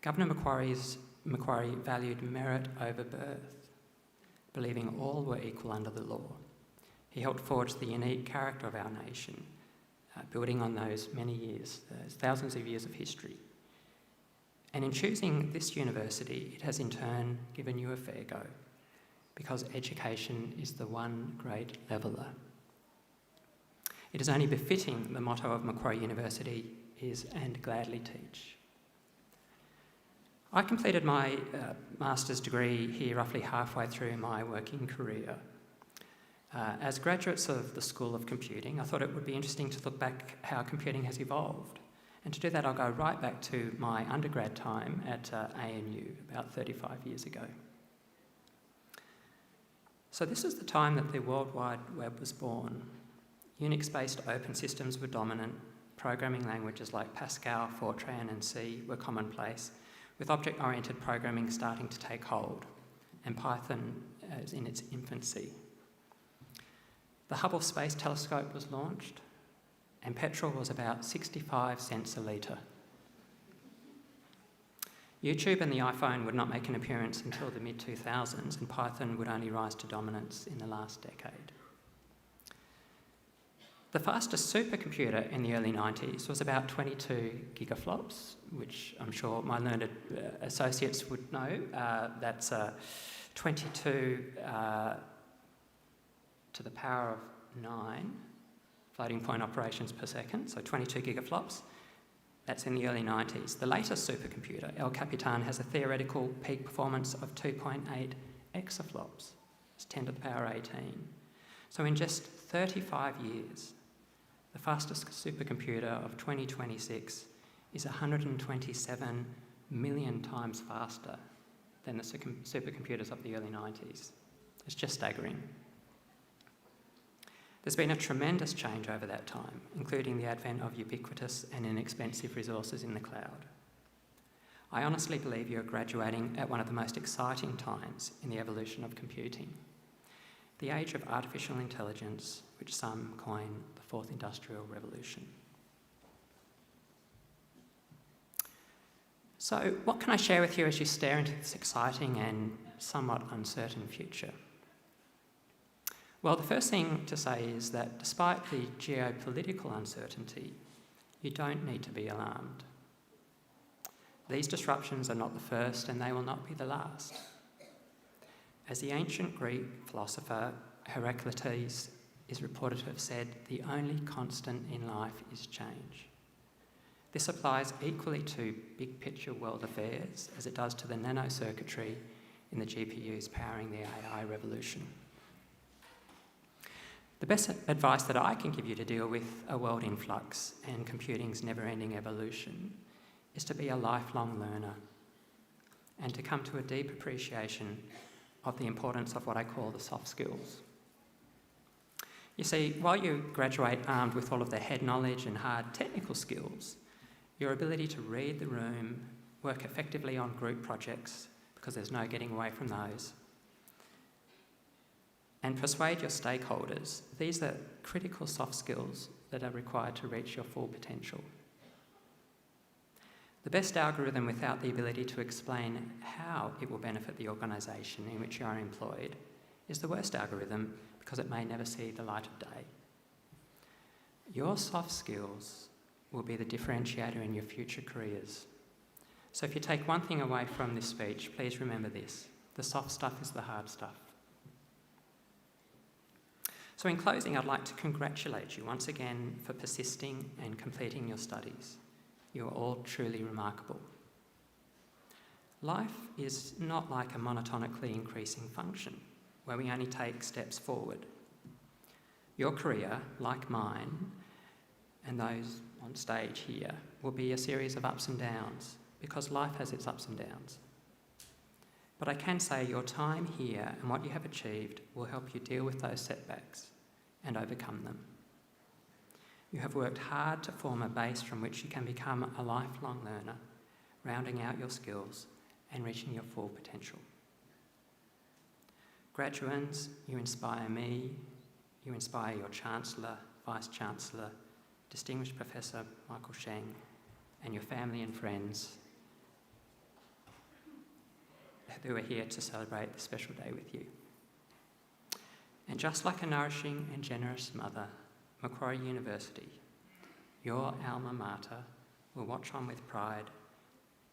Governor Macquarie valued merit over birth, believing all were equal under the law. He helped forge the unique character of our nation, building on those many years, those thousands of years of history. And in choosing this university, it has in turn given you a fair go, because education is the one great leveller. It is only befitting the motto of Macquarie University is "and gladly teach." I completed my master's degree here roughly halfway through my working career. As graduates of the School of Computing, I thought it would be interesting to look back how computing has evolved. And to do that, I'll go right back to my undergrad time at ANU, about 35 years ago. So this is the time that the World Wide Web was born. Unix-based open systems were dominant. Programming languages like Pascal, Fortran and C were commonplace, with object-oriented programming starting to take hold, and Python is in its infancy. The Hubble Space Telescope was launched, and petrol was about 65 cents a litre. YouTube and the iPhone would not make an appearance until the mid-2000s, and Python would only rise to dominance in the last decade. The fastest supercomputer in the early 90s was about 22 gigaflops, which I'm sure my learned associates would know. That's 22 to the power of 9 floating point operations per second, so 22 gigaflops. That's in the early 90s. The latest supercomputer, El Capitan, has a theoretical peak performance of 2.8 exaflops. It's 10 to the power 18. So in just 35 years, the fastest supercomputer of 2026 is 127 million times faster than the supercomputers of the early 90s. It's just staggering. There's been a tremendous change over that time, including the advent of ubiquitous and inexpensive resources in the cloud. I honestly believe you're graduating at one of the most exciting times in the evolution of computing, the age of artificial intelligence, which some coin the fourth industrial revolution. So, what can I share with you as you stare into this exciting and somewhat uncertain future? Well, the first thing to say is that despite the geopolitical uncertainty, you don't need to be alarmed. These disruptions are not the first, and they will not be the last. As the ancient Greek philosopher Heraclitus is reported to have said, the only constant in life is change. This applies equally to big picture world affairs as it does to the nanocircuitry in the GPUs powering the AI revolution. The best advice that I can give you to deal with a world in flux and computing's never-ending evolution is to be a lifelong learner and to come to a deep appreciation of the importance of what I call the soft skills. You see, while you graduate armed with all of the head knowledge and hard technical skills, your ability to read the room, work effectively on group projects, because there's no getting away from those, and persuade your stakeholders, these are critical soft skills that are required to reach your full potential. The best algorithm without the ability to explain how it will benefit the organisation in which you are employed is the worst algorithm because it may never see the light of day. Your soft skills will be the differentiator in your future careers. So if you take one thing away from this speech, please remember this: the soft stuff is the hard stuff. So in closing, I'd like to congratulate you once again for persisting and completing your studies. You are all truly remarkable. Life is not like a monotonically increasing function where we only take steps forward. Your career, like mine, and those on stage here, will be a series of ups and downs because life has its ups and downs. But I can say your time here and what you have achieved will help you deal with those setbacks and overcome them. You have worked hard to form a base from which you can become a lifelong learner, rounding out your skills and reaching your full potential. Graduands, you inspire me, you inspire your Chancellor, Vice-chancellor, Distinguished Professor Michael Sheng, and your family and friends who are here to celebrate this special day with you. And just like a nourishing and generous mother, Macquarie University, your alma mater, will watch on with pride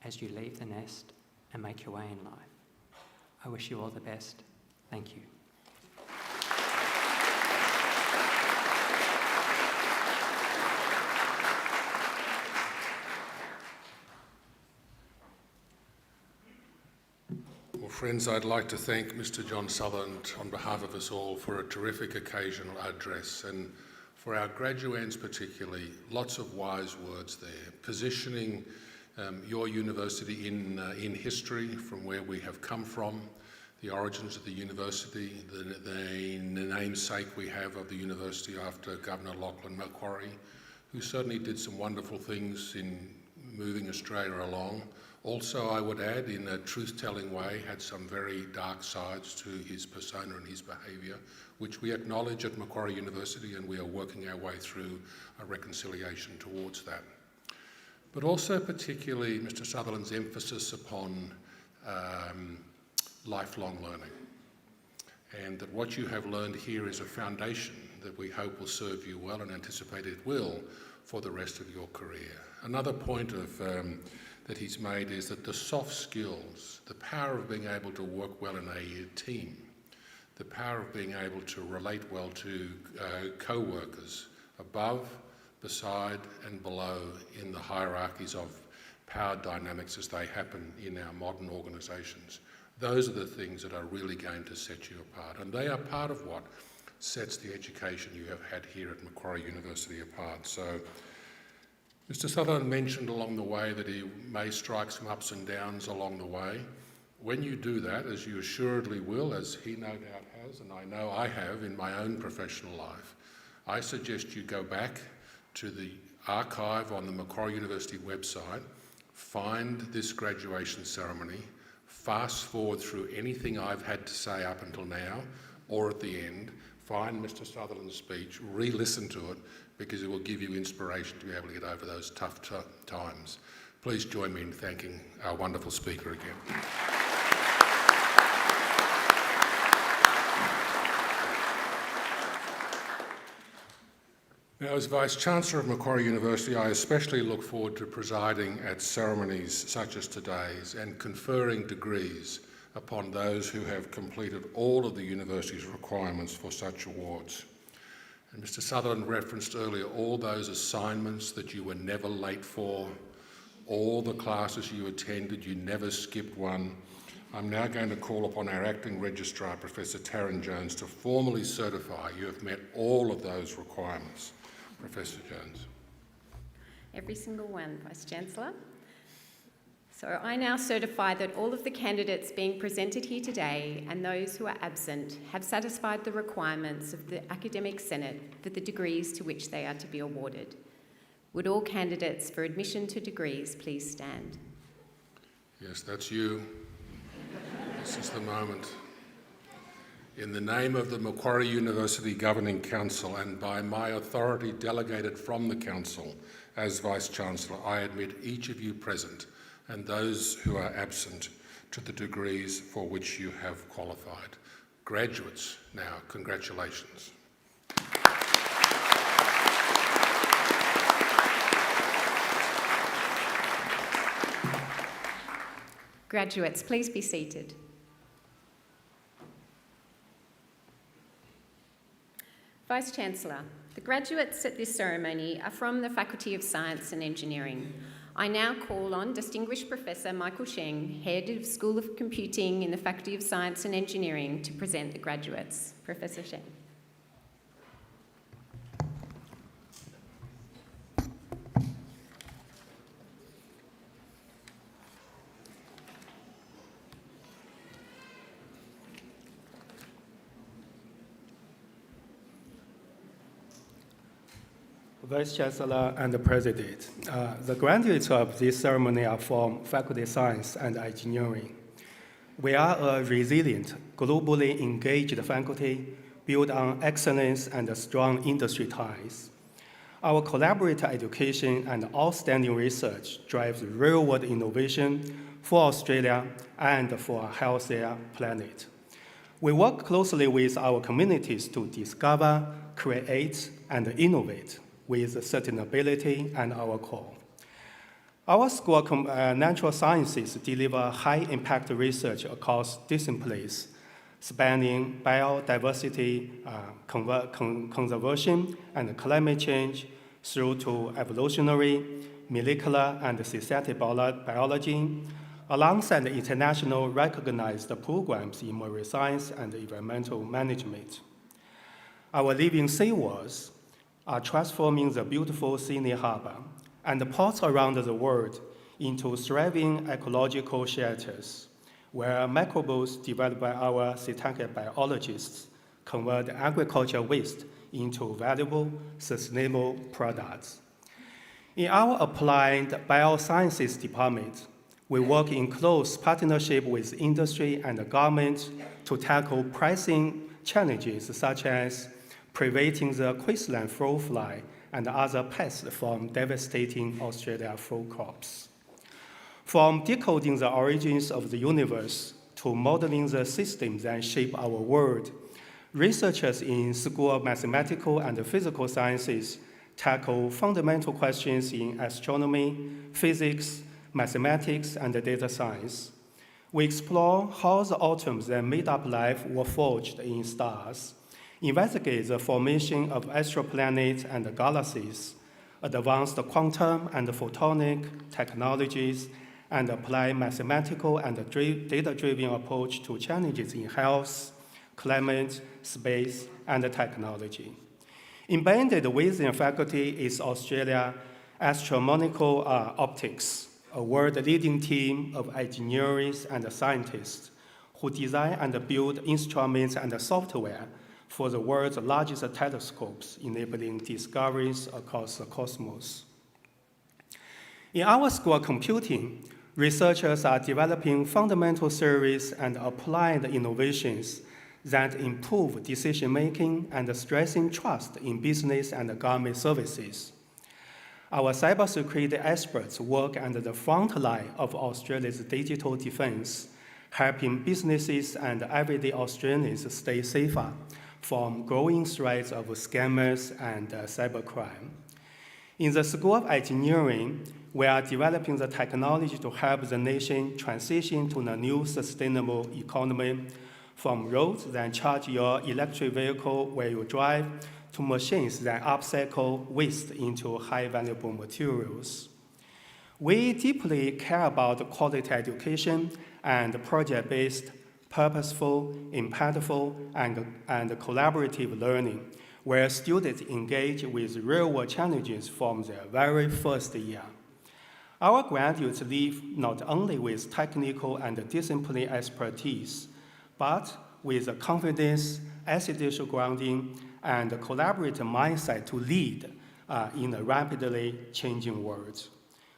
as you leave the nest and make your way in life. I wish you all the best. Thank you. Well, friends, I'd like to thank Mr. John Sutherland on behalf of us all for a terrific occasional address, and for our graduands particularly, lots of wise words there, positioning your university in history from where we have come from, the origins of the university, the namesake we have of the university after Governor Lachlan Macquarie, who certainly did some wonderful things in moving Australia along, Also, I would add, in a truth-telling way, had some very dark sides to his persona and his behaviour, which we acknowledge at Macquarie University, and we are working our way through a reconciliation towards that. But also particularly Mr Sutherland's emphasis upon lifelong learning, and that what you have learned here is a foundation that we hope will serve you well and anticipate it will for the rest of your career. Another point that he's made is that the soft skills, the power of being able to work well in a team, the power of being able to relate well to co-workers above, beside and below in the hierarchies of power dynamics as they happen in our modern organisations. Those are the things that are really going to set you apart, and they are part of what sets the education you have had here at Macquarie University apart. So Mr Sutherland mentioned along the way that he may strike some ups and downs along the way. When you do that, as you assuredly will, as he no doubt has, and I know I have in my own professional life, I suggest you go back to the archive on the Macquarie University website, find this graduation ceremony, fast forward through anything I've had to say up until now, or at the end, find Mr Sutherland's speech, re-listen to it, because it will give you inspiration to be able to get over those tough times. Please join me in thanking our wonderful speaker again. Now, as Vice-chancellor of Macquarie University, I especially look forward to presiding at ceremonies such as today's and conferring degrees upon those who have completed all of the university's requirements for such awards. And Mr Sutherland referenced earlier all those assignments that you were never late for, all the classes you attended, you never skipped one. I'm now going to call upon our acting registrar, Professor Taryn Jones, to formally certify you have met all of those requirements. Professor Jones. Every single one, Vice-Chancellor. So I now certify that all of the candidates being presented here today and those who are absent have satisfied the requirements of the Academic Senate for the degrees to which they are to be awarded. Would all candidates for admission to degrees please stand? Yes, that's you. This is the moment. In the name of the Macquarie University Governing Council and by my authority delegated from the Council as Vice-Chancellor, I admit each of you present and those who are absent to the degrees for which you have qualified. Graduates, now, congratulations. Graduates, please be seated. Vice-Chancellor, the graduates at this ceremony are from the Faculty of Science and Engineering. I now call on Distinguished Professor Michael Sheng, Head of School of Computing in the Faculty of Science and Engineering, to present the graduates. Professor Sheng. Vice-Chancellor and the President, the graduates of this ceremony are from Faculty of Science and Engineering. We are a resilient, globally engaged faculty built on excellence and strong industry ties. Our collaborative education and outstanding research drives real-world innovation for Australia and for a healthier planet. We work closely with our communities to discover, create, and innovate with sustainability and our core. Our School of Natural Sciences deliver high-impact research across disciplines, spanning biodiversity, conservation, and climate change, through to evolutionary, molecular, and synthetic biology, alongside international recognized programs in marine science and environmental management. Our living seaworlds are transforming the beautiful Sydney Harbour and the ports around the world into thriving ecological shelters, where microbes developed by our synthetic biologists convert agricultural waste into valuable, sustainable products. In our Applied Biosciences department, We work in close partnership with industry and the government to tackle pressing challenges such as preventing the Queensland fruit fly and other pests from devastating Australian fruit crops. From decoding the origins of the universe to modeling the systems that shape our world, researchers in School of Mathematical and Physical Sciences tackle fundamental questions in astronomy, physics, mathematics, and data science. We explore how the atoms that made up life were forged in stars, investigate the formation of exoplanets and galaxies, advance the quantum and photonic technologies, and apply mathematical and data-driven approach to challenges in health, climate, space, and technology. Embedded within faculty is Australia Astronomical Optics, a world-leading team of engineers and scientists who design and build instruments and software for the world's largest telescopes, enabling discoveries across the cosmos. In our school of computing, researchers are developing fundamental theories and applied innovations that improve decision-making and strengthen trust in business and government services. Our cybersecurity experts work under the front line of Australia's digital defense, helping businesses and everyday Australians stay safer from growing threats of scammers and cybercrime. In the School of Engineering, we are developing the technology to help the nation transition to a new sustainable economy, from roads that charge your electric vehicle where you drive to machines that upcycle waste into high valuable materials. We deeply care about quality education and project-based, purposeful, impactful, and collaborative learning, where students engage with real-world challenges from their very first year. Our graduates leave not only with technical and disciplinary expertise, but with a confidence, essential grounding, and a collaborative mindset to lead in a rapidly changing world.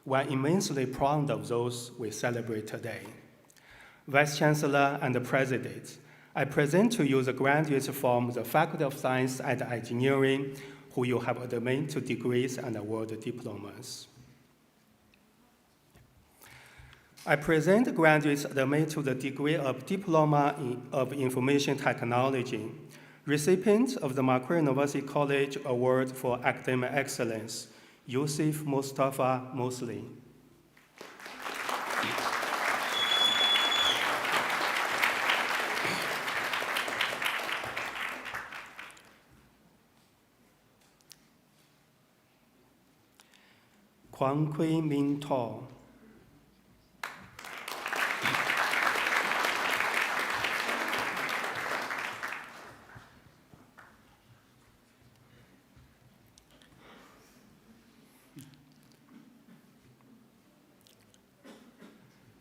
We're immensely proud of those we celebrate today. Vice-chancellor and President, I present to you the graduates from the Faculty of Science and Engineering who you have admitted to degrees and award diplomas. I present graduates admitted to the degree of Diploma of Information Technology, recipient of the Macquarie University College Award for Academic Excellence, Yusuf Mustafa Mosley. Kwang Kui Min Tao.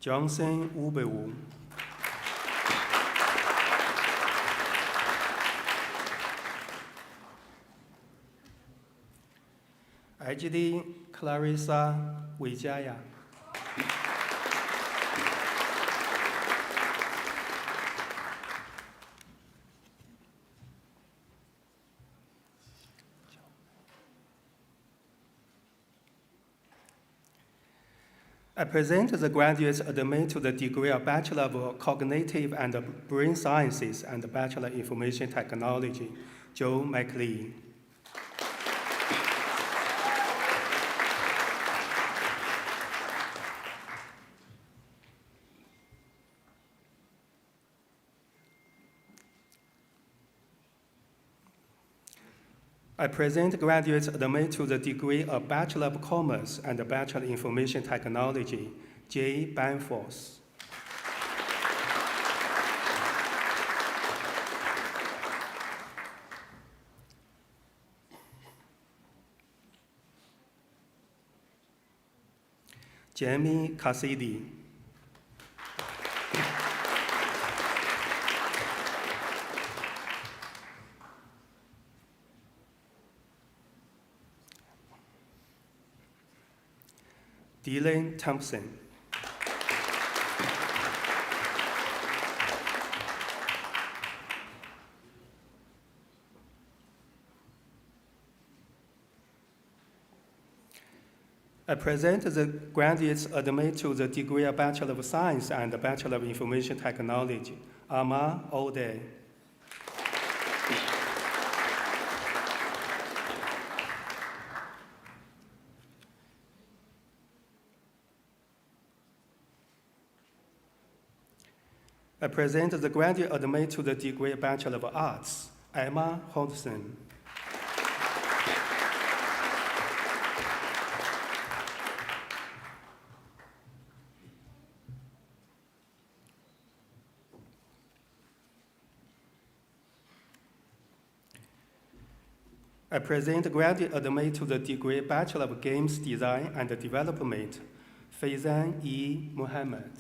Johnson Ubewu. Ajdi Clarissa Wijaya. I present the graduates admitted to the degree of Bachelor of Cognitive and Brain Sciences and Bachelor of Information Technology, Joe McLean. I present graduates admitted to the degree of Bachelor of Commerce and Bachelor of Information Technology, J. Banforth. Jamie Cassidy. Dylan Thompson. I present the graduates admitted to the degree of Bachelor of Science and the Bachelor of Information Technology. Amar Ode. I present the graduate admitted to the degree Bachelor of Arts, Emma Hodgson. I present graduate admitted to the degree Bachelor of Games Design and Development, Faizan E. Mohammed.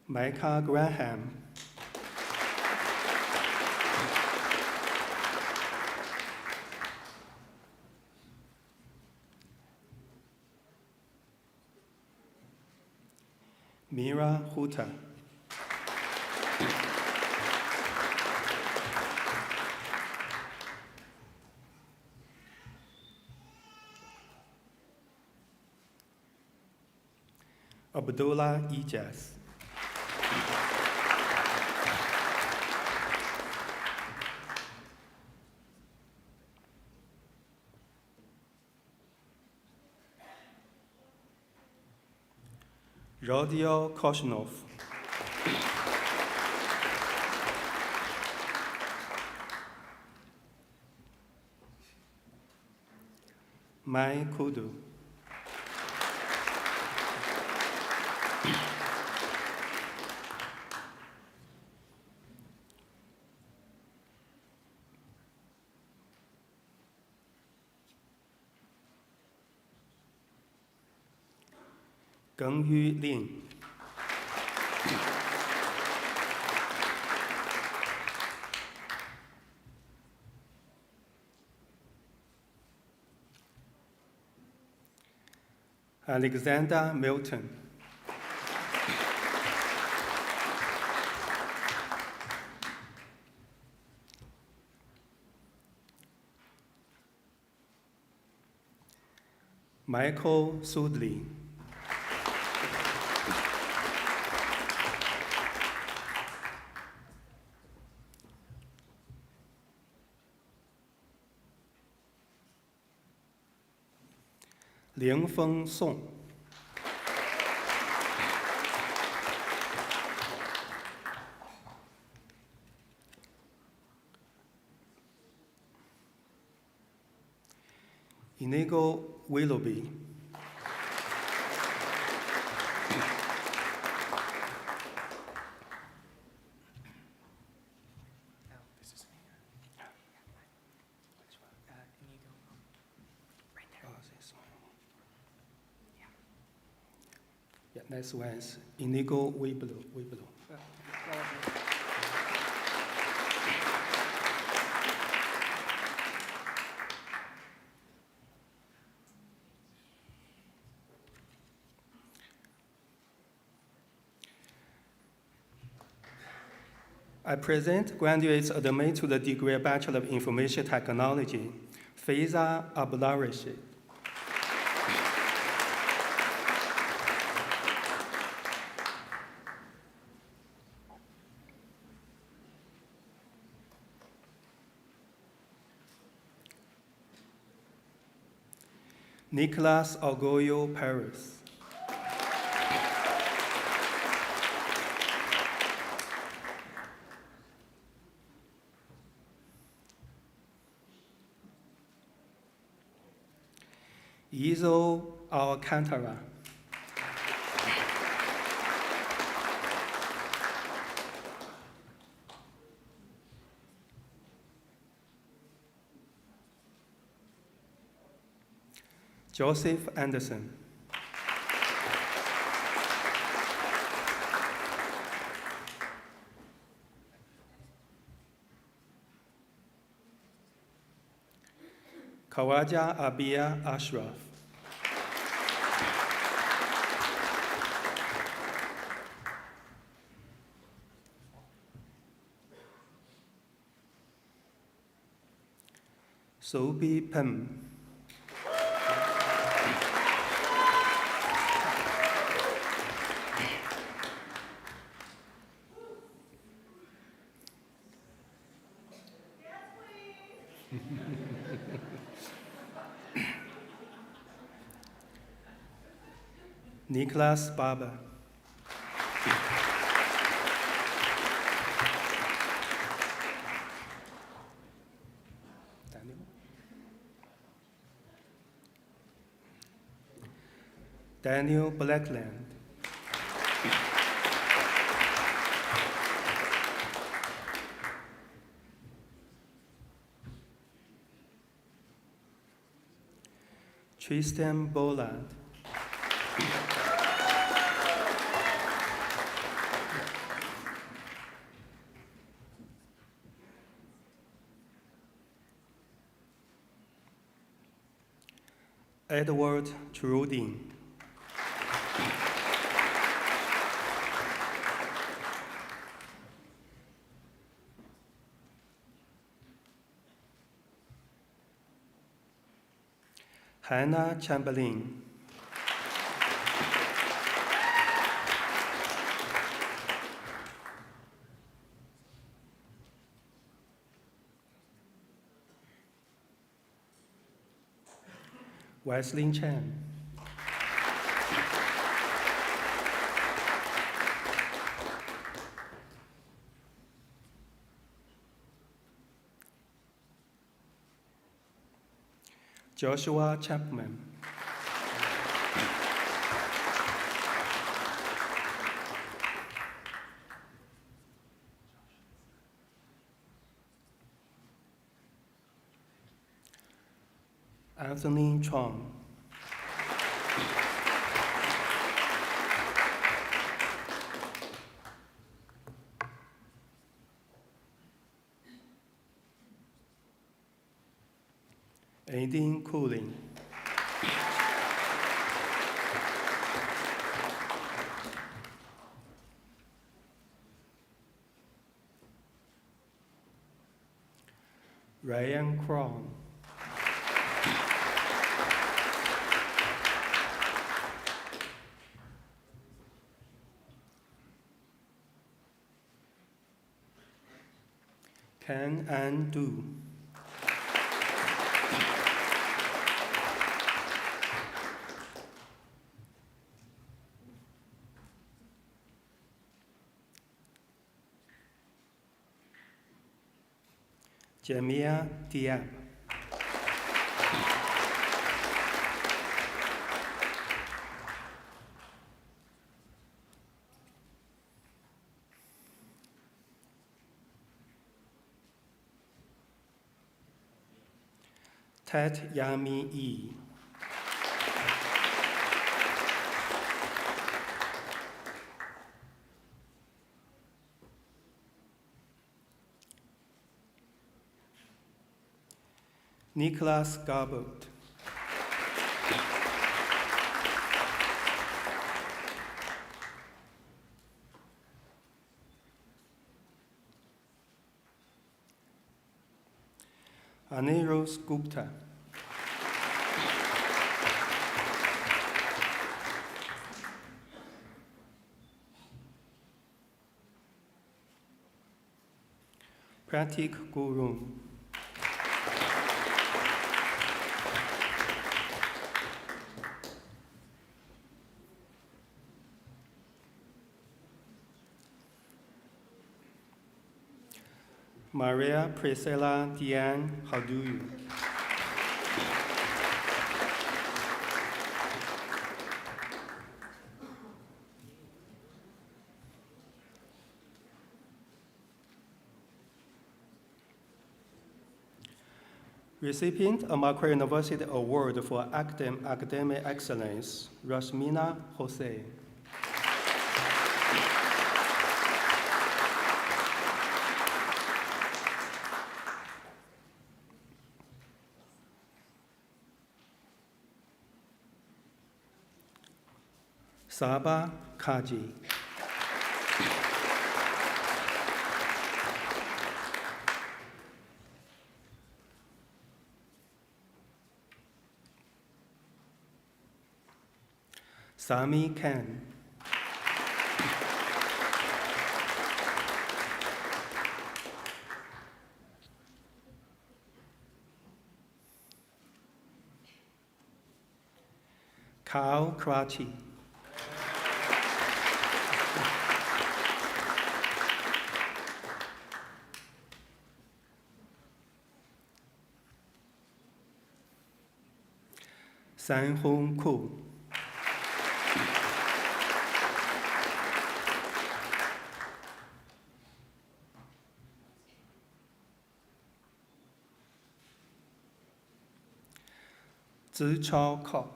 Micah Graham. Mira Huta. Abdullah Ijaz. Rodio Koshnov. Mai Kudu. Gengyu Lin. Alexander Milton. Michael Sudley. Liangfeng Song. Inigo Willoughby. Yeah, next one is Inigo Weeblo. I present graduates admitted to the degree Bachelor of Information Technology, Faiza Abdulrashid. Nicolas Argoyo Paris. Izo Alcantara. Joseph Anderson. Kawaja Abia Ashraf. Sophie Pem. Nicholas Barber. Daniel Blackland. Tristan Boland. Edward Truding. Hannah Chamberlain. Wesley Chen. Joshua Chapman. Anthony Chong. Aideen Cooling. Ryan Cron. Ken An Du. Jamia Diab. Ted Yami E. Nicholas Garbert. Aniros Gupta. Pratik Gurung. Maria Priscilla Diane, how do you? Recipient of Macquarie University Award for Academic Excellence, Rashmina Jose. Saba Kaji. Sami Khan. Kyle Karachi. San Hong Koo. Zichao Kok.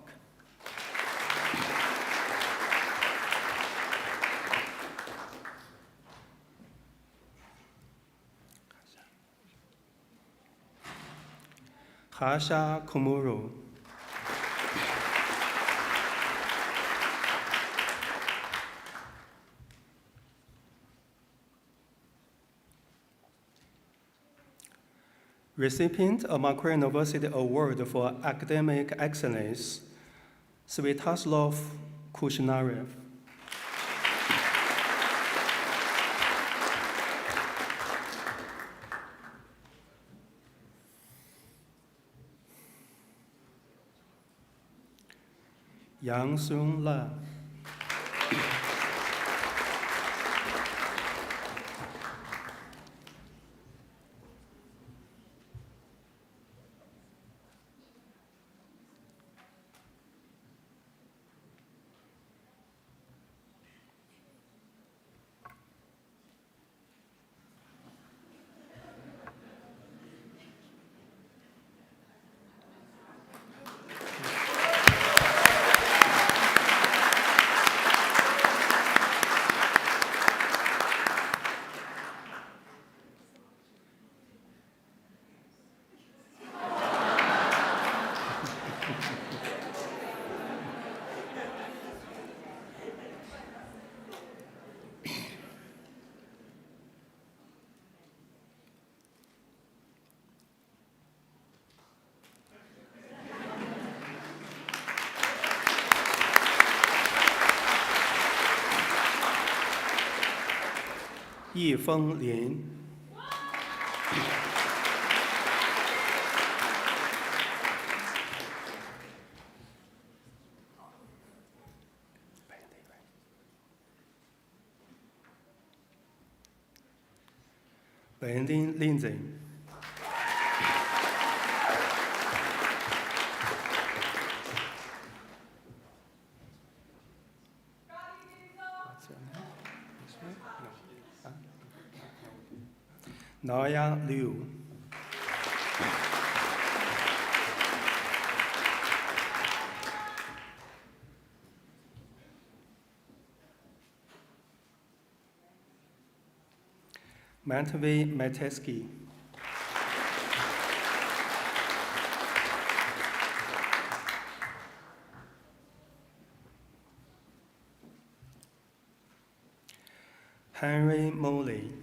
Hasha Komuro. Recipient of Macquarie University Award for Academic Excellence, Svetoslav Kushnarev. Yang Sung La. Yi Feng Lian. Brandon Lindsay. Naya Liu. Matvey Mateski. Henry Moley.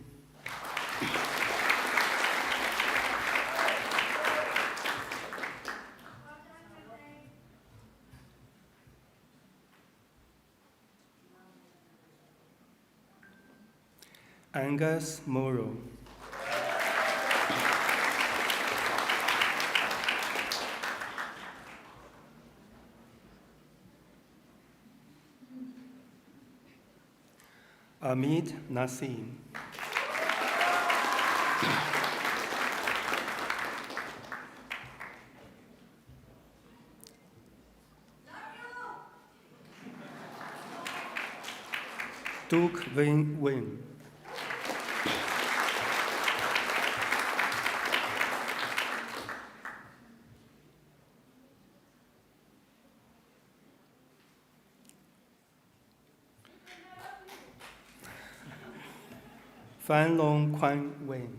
Angus Morrow. Amit Nassim. Duke Win Win. Fan Long Quan Wen.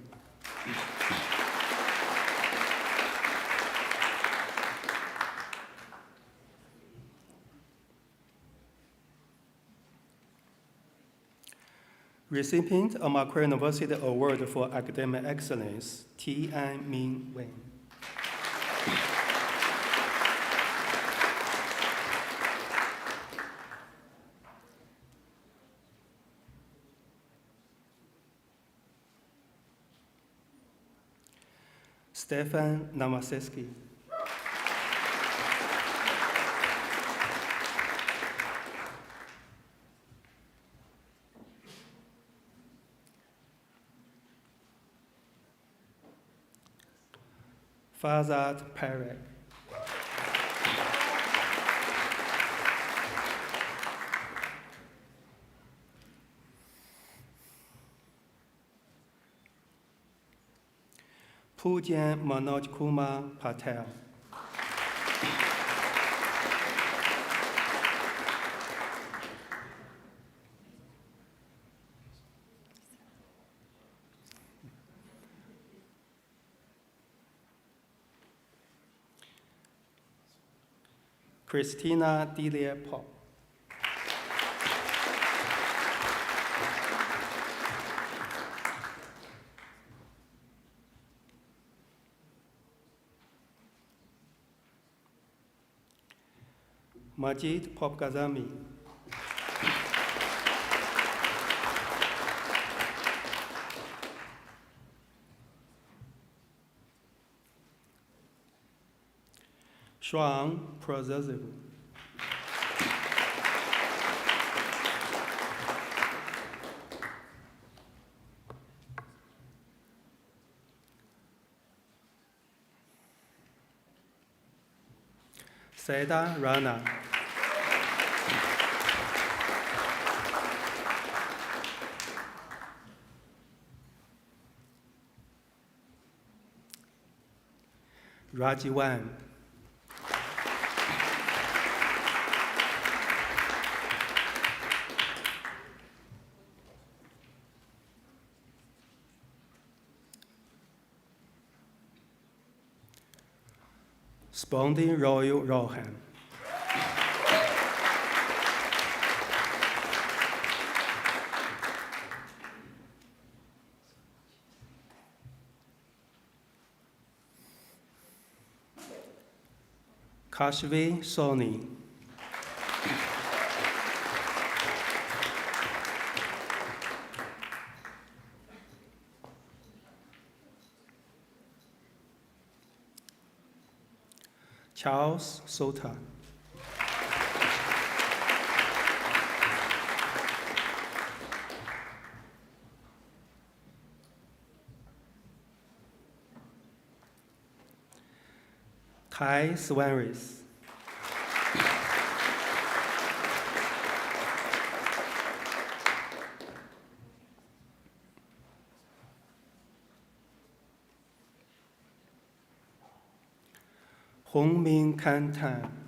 Recipient of Macquarie University Award for Academic Excellence, T.N. Min Wen. Stefan Namaseski. Fazad Perek. Pujan Manoj Kumar Patel. Christina Delia Pop. Majid Popgazami. Shuang Procession. Seda Rana. Rajiwan. Spondi Royal Rohan. Kashvi Soni. Charles Sota. Kai Swanris. Hong Min Kan Tan.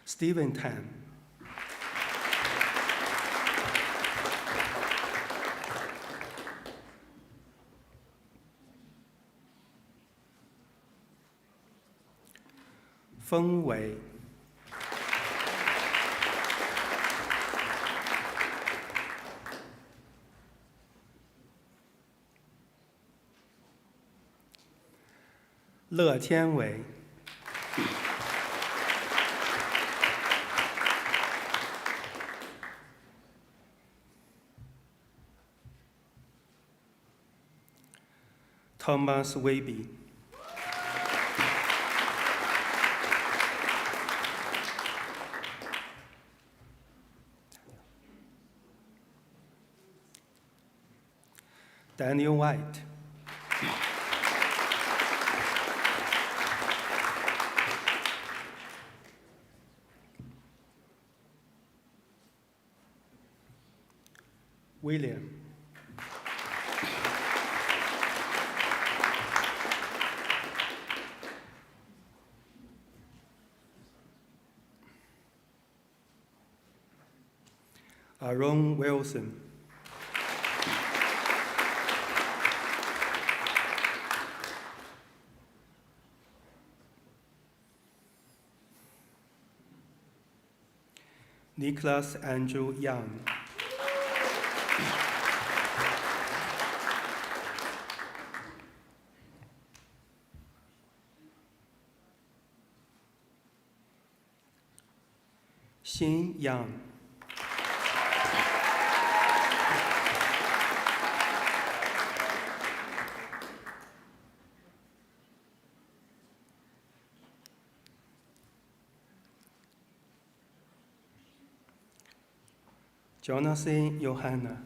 Stephen Tan. Feng Wei. Le Tianwei. Thomas Weiby. Daniel White. William. Aaron Wilson. Nicholas Andrew Young. Xin Yang. Jonathan Johanna.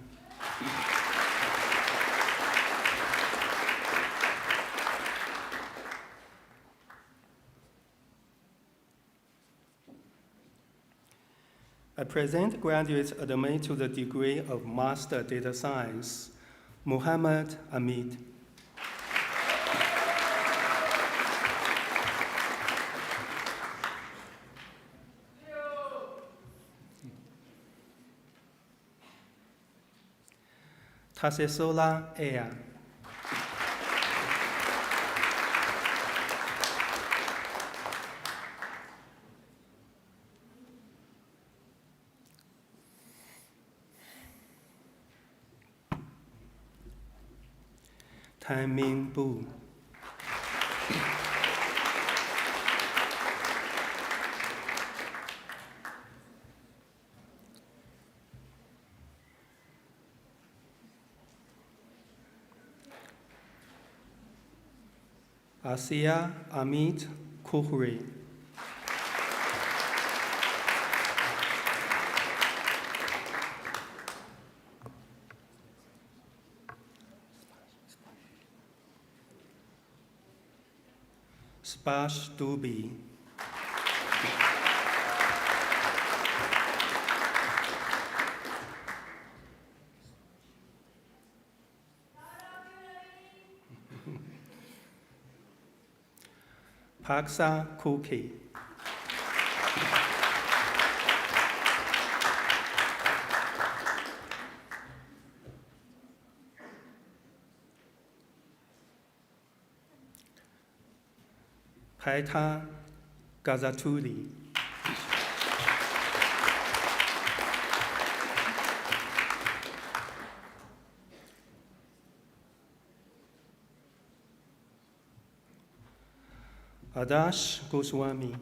I present graduates admitted to the degree of Master Data Science, Muhammad Amit. Tasesola Ea. Tan Min Bu. Asia Amit Kuhri. Spash Dubi. Paksa Kuki. Paita Gazatuli. Adash Goswami.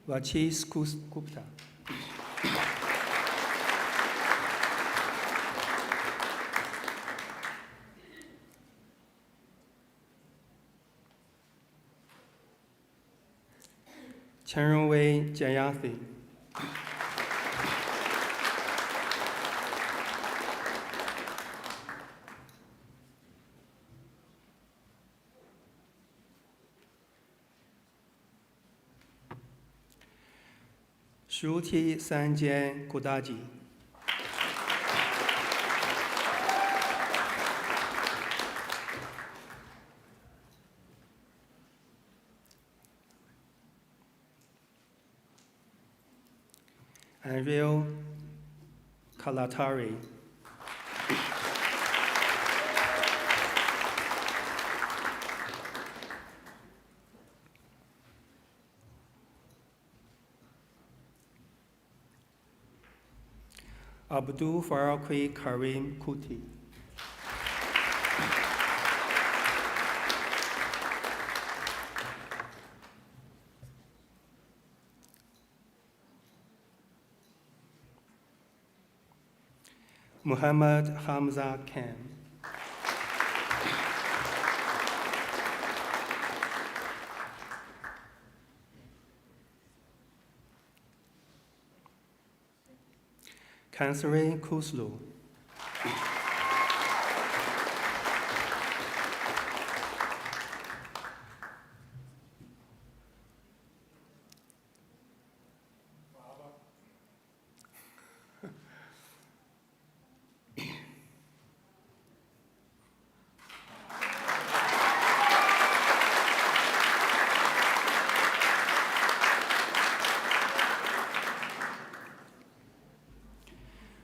Vachis Gupta. Chenrongwei Jayathi. Shruti Sanjan Kudaji. Ariel Kalatari. Abdul Farakwi Karim Kuti. Muhammad Hamza Khan. Conferring Kuslu.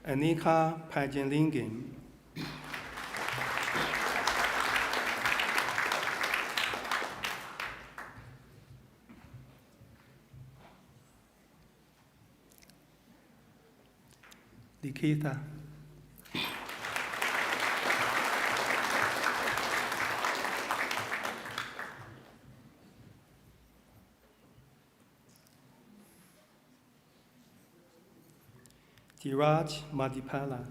Anika Pajanlingin. Chiquita. Dhiraj Madipala.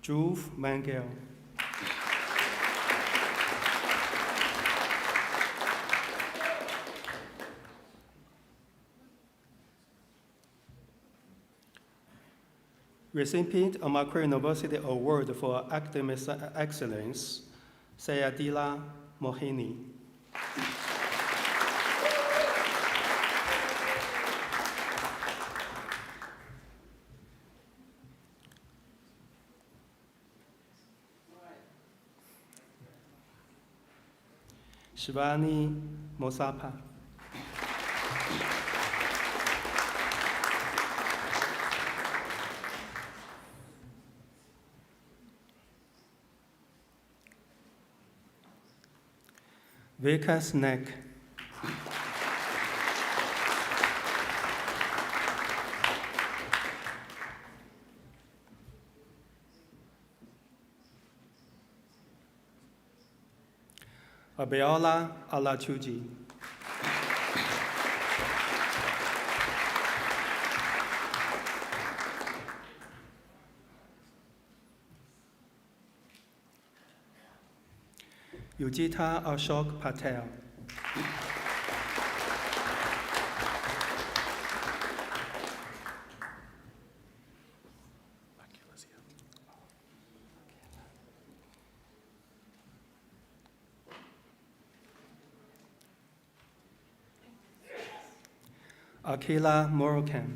Dhruv Mangel. Recipient of Macquarie University Award for Academic Excellence, Sayadila Mohini. Shivani Mosapa. Vikas Nek. Abiola Alachuji. Yujita Ashok Patel. Akila Morokan.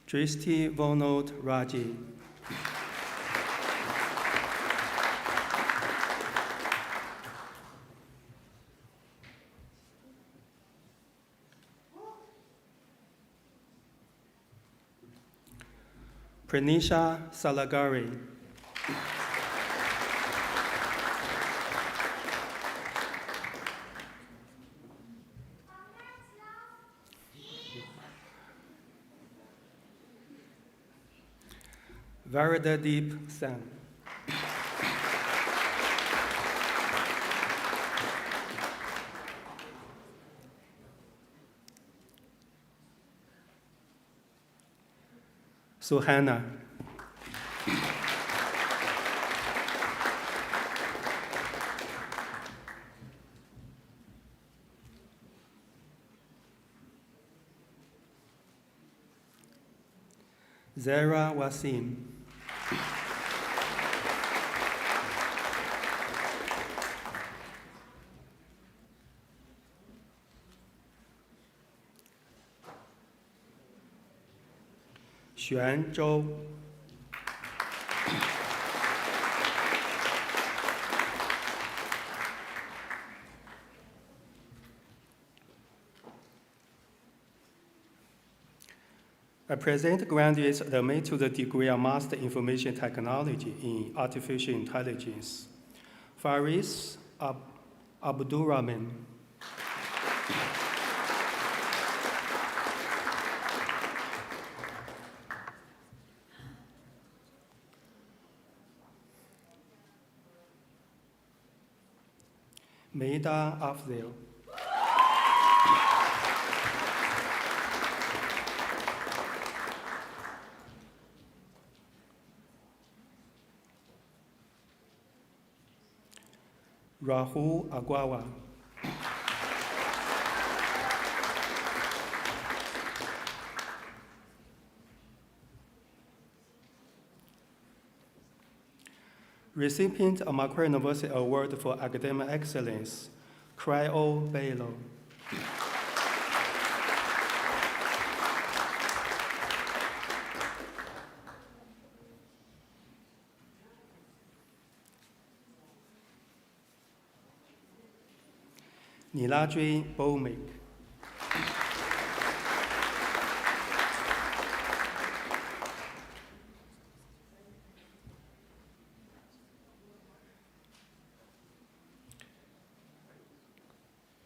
Dristi Vonod Raji. Pranisha Salagari. Varadadeep Sen. Suhana. Zara Wasim. Xuan Zhou. I present graduates admitted to the degree of Master Information Technology in Artificial Intelligence. Faris Abdurrahman. Meida Afzal. Rahul Agwawa. Recipient of Macquarie University Award for Academic Excellence, Cryo Bailo. Niladri Bowmik.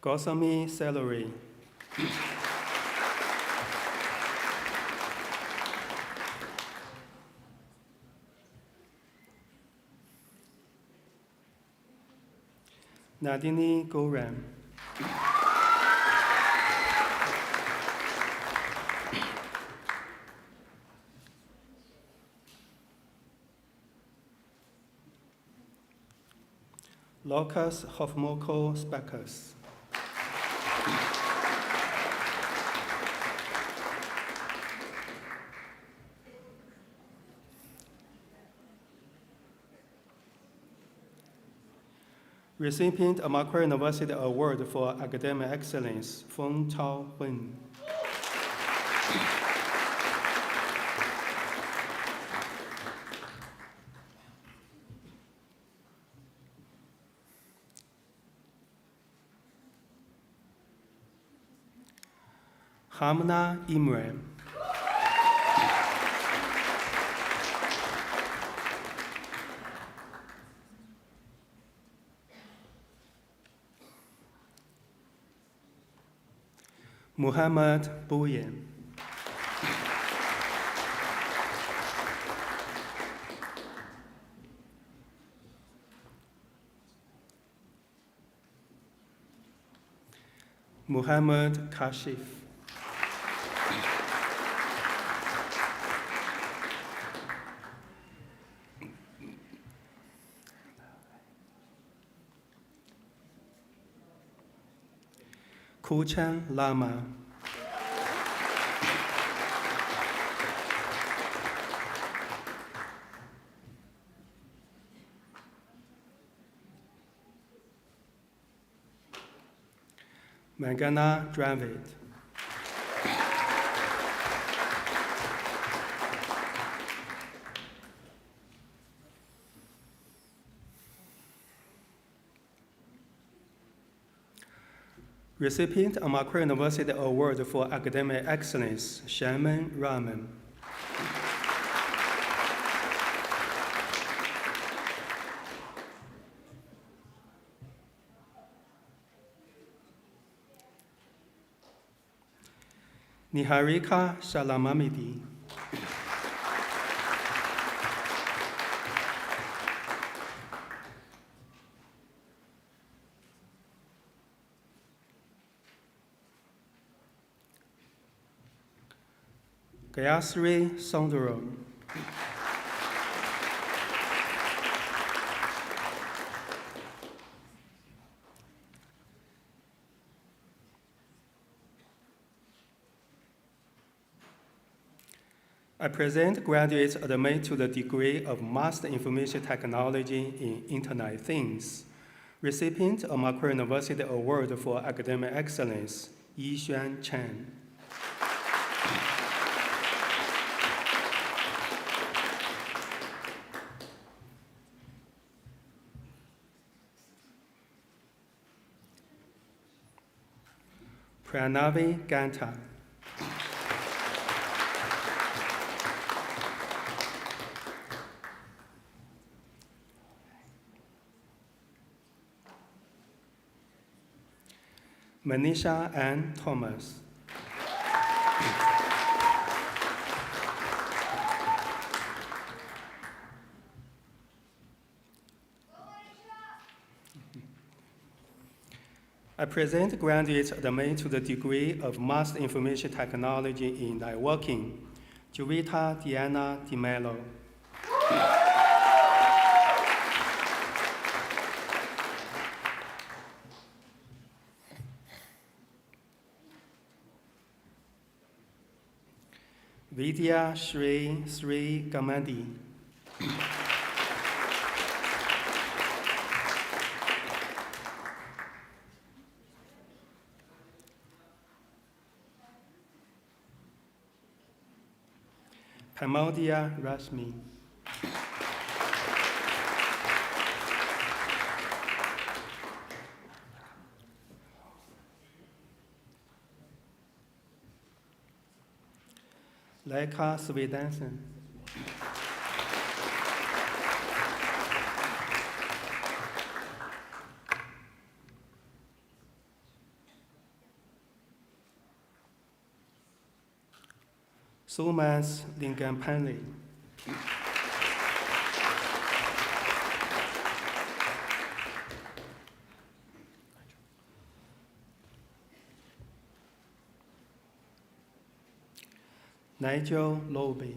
Gosami Celery. Nadini Goram. Locus Hofmoko Specus. Recipient of Macquarie University Award for Academic Excellence, Feng Chao Wen. Hamna Imran. Muhammad Bouyen. Muhammad Kashif. Kuchan Lama. Magana Dravid. Recipient of Macquarie University Award for Academic Excellence, Shaman Rahman. Niharika Shalamamidi. Gayasri Sundaram. I present graduates admitted to the degree of Master Information Technology in Internet Things. Recipient of Macquarie University Award for Academic Excellence, Yixuan Chen. Pranavi Ganta. Manisha Ann Thomas. I present graduates admitted to the degree of Master Information Technology in Networking, Juvita Diana Di Mello. Vidya Sri Gamadi. Pamodia Rashmi. Leica Swedensen. Sumans Lingampanli. Nigel Lobe.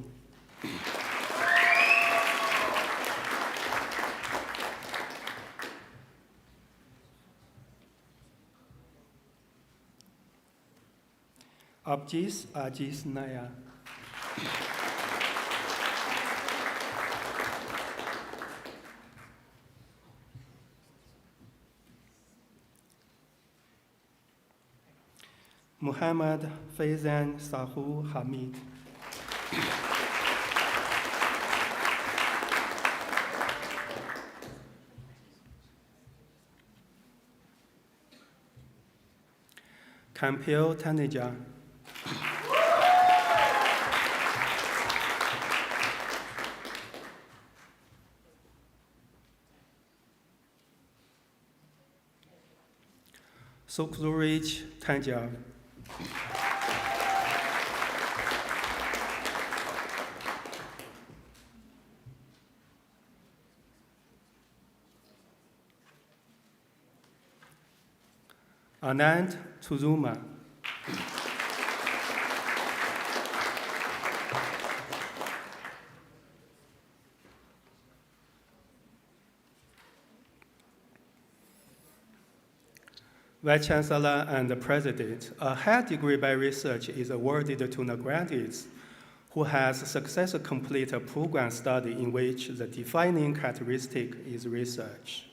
Abjis Ajis Naya. Muhammad Faizan Sahu Hamid. Kampil Taneja. Sukhurich Tanjar. Anand Tuzuma. Vice-chancellor and the president, a high degree by research is awarded to the graduates who has successfully completed a program study in which the defining characteristic is research.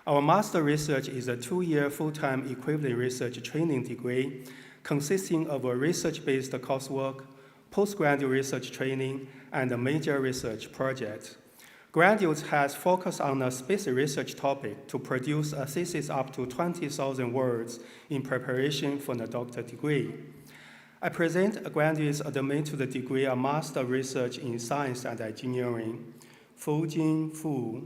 Our master research is a 2-year full-time equivalent research training degree consisting of a research-based coursework, postgraduate research training, and a major research project. Graduates has focused on a specific research topic to produce a thesis up to 20,000 words in preparation for the doctorate degree. I present graduates admitted to the degree of Master of Research in Science and Engineering, Fujin Fu,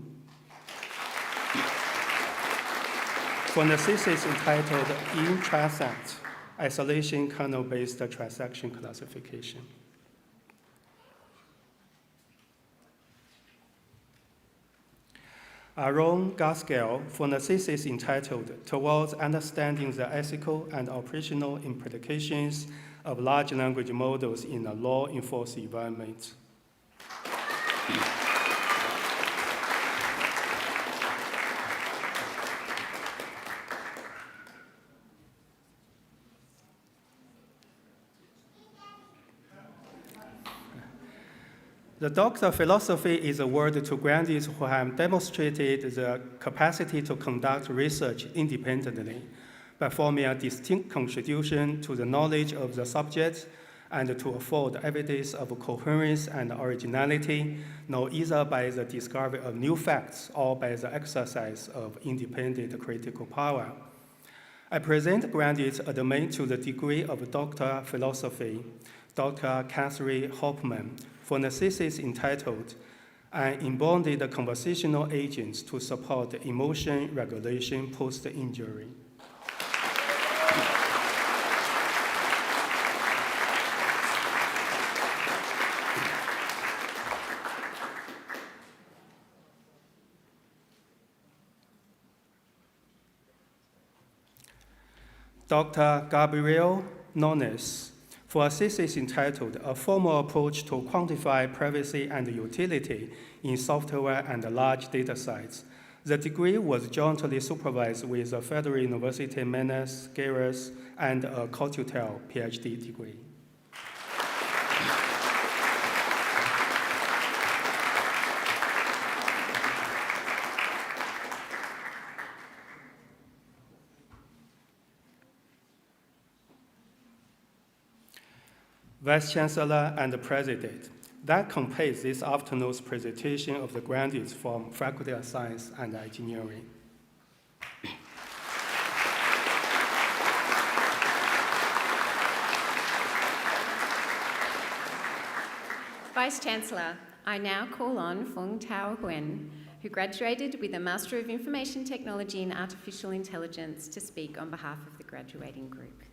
for the thesis entitled In-Transect, Isolation Kernel-Based Transaction Classification. Aaron Gaskell for the thesis entitled Towards Understanding the Ethical and Operational Implications of Large Language Models in a Law Enforced Environment. The Doctor of Philosophy is awarded to graduates who have demonstrated the capacity to conduct research independently by forming a distinct contribution to the knowledge of the subject and to afford evidence of coherence and originality, known either by the discovery of new facts or by the exercise of independent critical power. I present graduates admitted to the degree of Doctor of Philosophy, Dr. Catherine Hoffman, for the thesis entitled An Embodied Conversational Agent to Support Emotion Regulation Post-Injury. Dr. Gabriel Nones, for a thesis entitled A Formal Approach to Quantify Privacy and Utility in Software and Large Data Sets. The degree was jointly supervised with the Federal University Manus Garris and a Cotutel PhD degree. Vice-chancellor and the president. That completes this afternoon's presentation of the graduates from Faculty of Science and Engineering. Vice-Chancellor, I now call on Fong Tao Huen, who graduated with a Master of Information Technology and Artificial Intelligence, to speak on behalf of the graduating group.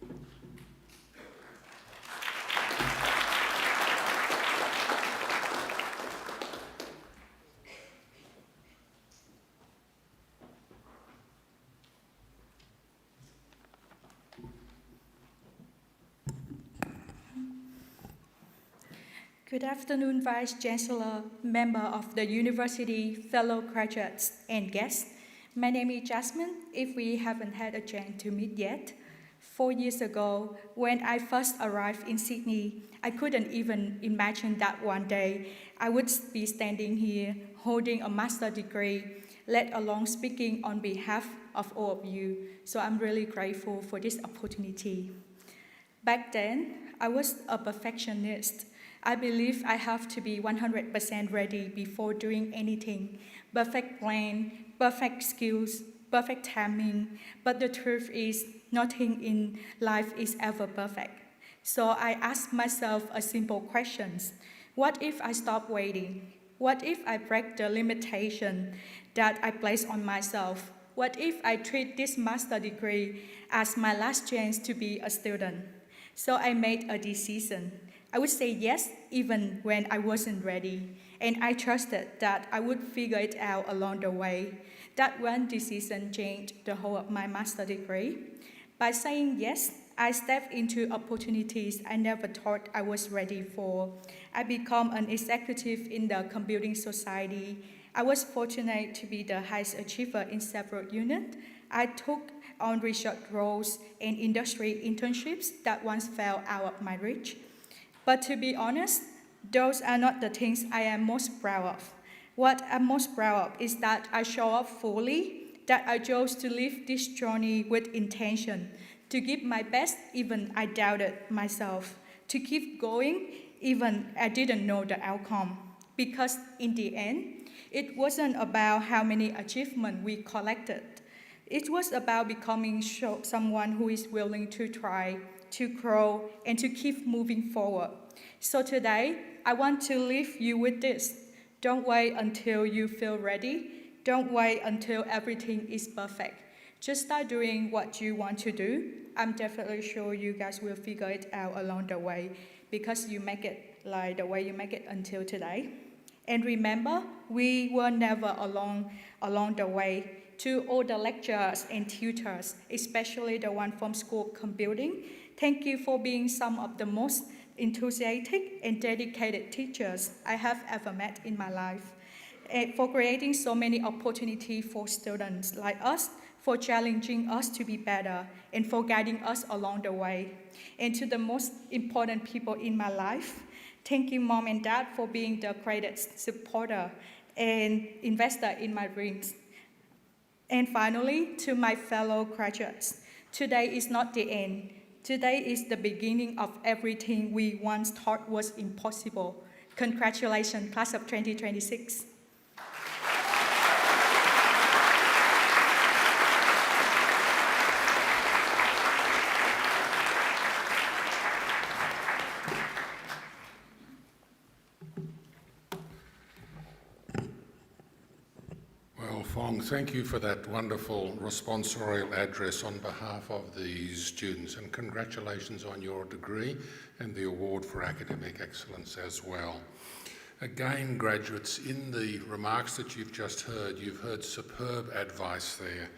Good afternoon, Vice-Chancellor, member of the university, fellow graduates, and guests. My name is Jasmine, if we haven't had a chance to meet yet. 4 years ago, when I first arrived in Sydney, I couldn't even imagine that one day I would be standing here holding a master's degree, let alone speaking on behalf of all of you. So I'm really grateful for this opportunity. Back then, I was a perfectionist. I believe I have to be 100% ready before doing anything. Perfect plan, perfect skills, perfect timing. But the truth is, nothing in life is ever perfect. So I asked myself a simple question. What if I stop waiting? What if I break the limitation that I place on myself? What if I treat this master's degree as my last chance to be a student? So I made a decision. I would say yes even when I wasn't ready, and I trusted that I would figure it out along the way. That one decision changed the whole of my master's degree. By saying yes, I stepped into opportunities I never thought I was ready for. I became an executive in the Computing Society. I was fortunate to be the highest achiever in several units. I took on research roles and industry internships that once fell out of my reach. But to be honest, those are not the things I am most proud of. What I'm most proud of is that I show up fully, that I chose to live this journey with intention, to give my best even I doubted myself, to keep going even I didn't know the outcome. Because in the end, it wasn't about how many achievements we collected. It was about becoming someone who is willing to try, to grow, and to keep moving forward. So today, I want to leave you with this. Don't wait until you feel ready. Don't wait until everything is perfect. Just start doing what you want to do. I'm definitely sure you guys will figure it out along the way because you make it like the way you make it until today. And remember, we were never along the way. To all the lecturers and tutors, especially the one from School of Computing, thank you for being some of the most enthusiastic and dedicated teachers I have ever met in my life, and for creating so many opportunities for students like us, for challenging us to be better, and for guiding us along the way. And to the most important people in my life, thank you, Mom and Dad, for being the greatest supporter and investor in my dreams. And finally, to my fellow graduates, today is not the end. Today is the beginning of everything we once thought was impossible. Congratulations, class of 2026. Well, Fong, thank you for that wonderful responsorial address on behalf of the students, and congratulations on your degree and the award for academic excellence as well. Again, graduates, in the remarks that you've just heard, you've heard superb advice there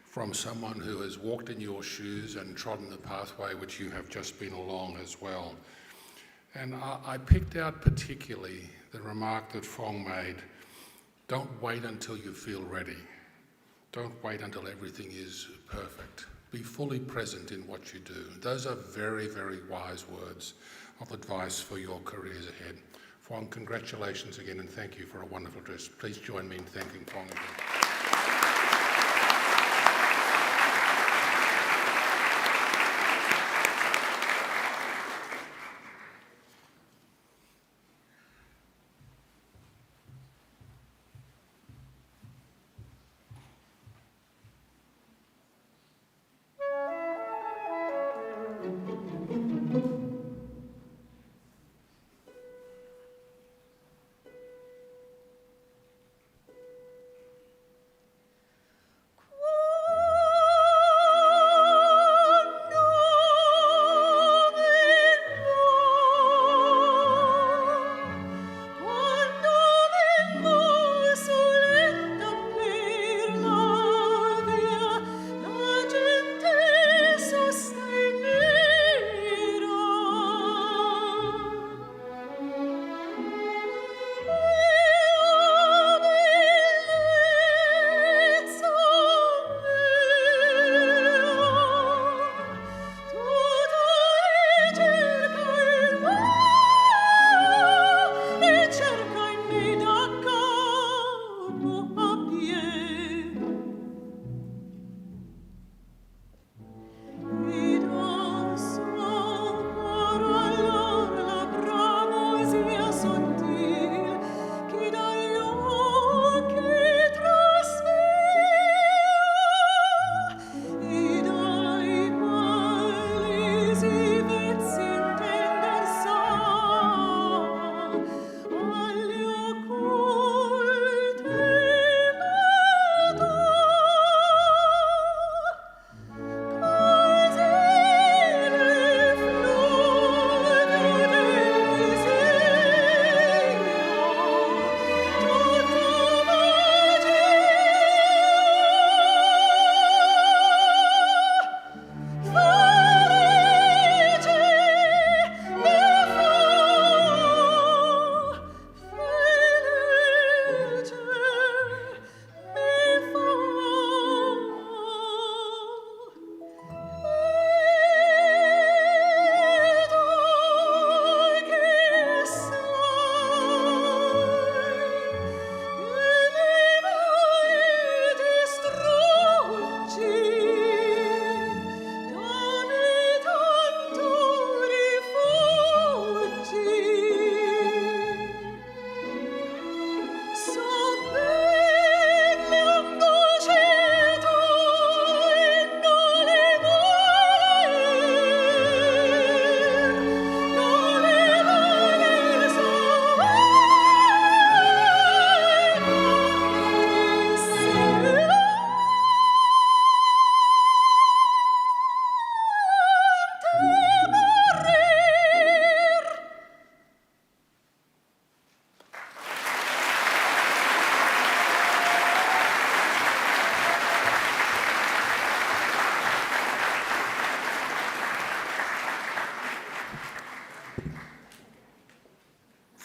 from someone who has walked in your shoes and trodden the pathway which you have just been along as well. And I picked out particularly the remark that Fong made. Don't wait until you feel ready. Don't wait until everything is perfect. Be fully present in what you do. Those are very, very wise words of advice for your careers ahead. Fong, congratulations again and thank you for a wonderful address. Please join me in thanking Fong again.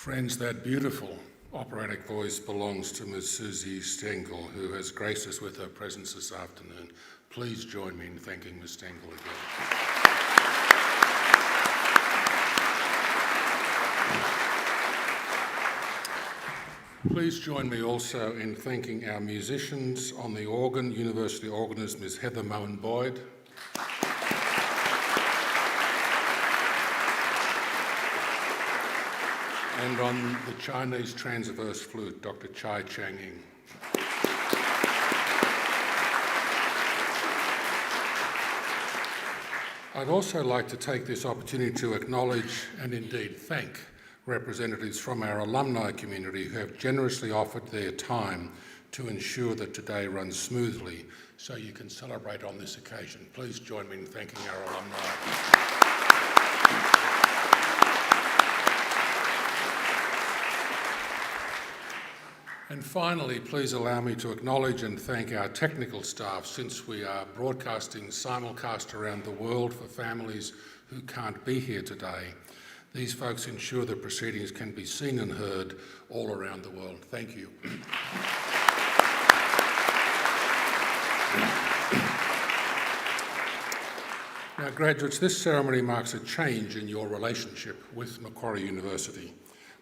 Friends, that beautiful operatic voice belongs to Ms. Susie Stengel, who has graced us with her presence this afternoon. Please join me in thanking Ms. Stengel again. Please join me also in thanking our musicians on the organ, University organist Ms. Heather Mowen-Boyd. And on the Chinese transverse flute, Dr. Chai Chang-ing. I'd also like to take this opportunity to acknowledge and indeed thank representatives from our alumni community who have generously offered their time to ensure that today runs smoothly so you can celebrate on this occasion. Please join me in thanking our alumni. And finally, please allow me to acknowledge and thank our technical staff, since we are broadcasting simulcast around the world for families who can't be here today. These folks ensure the proceedings can be seen and heard all around the world. Thank you. Now, graduates, this ceremony marks a change in your relationship with Macquarie University,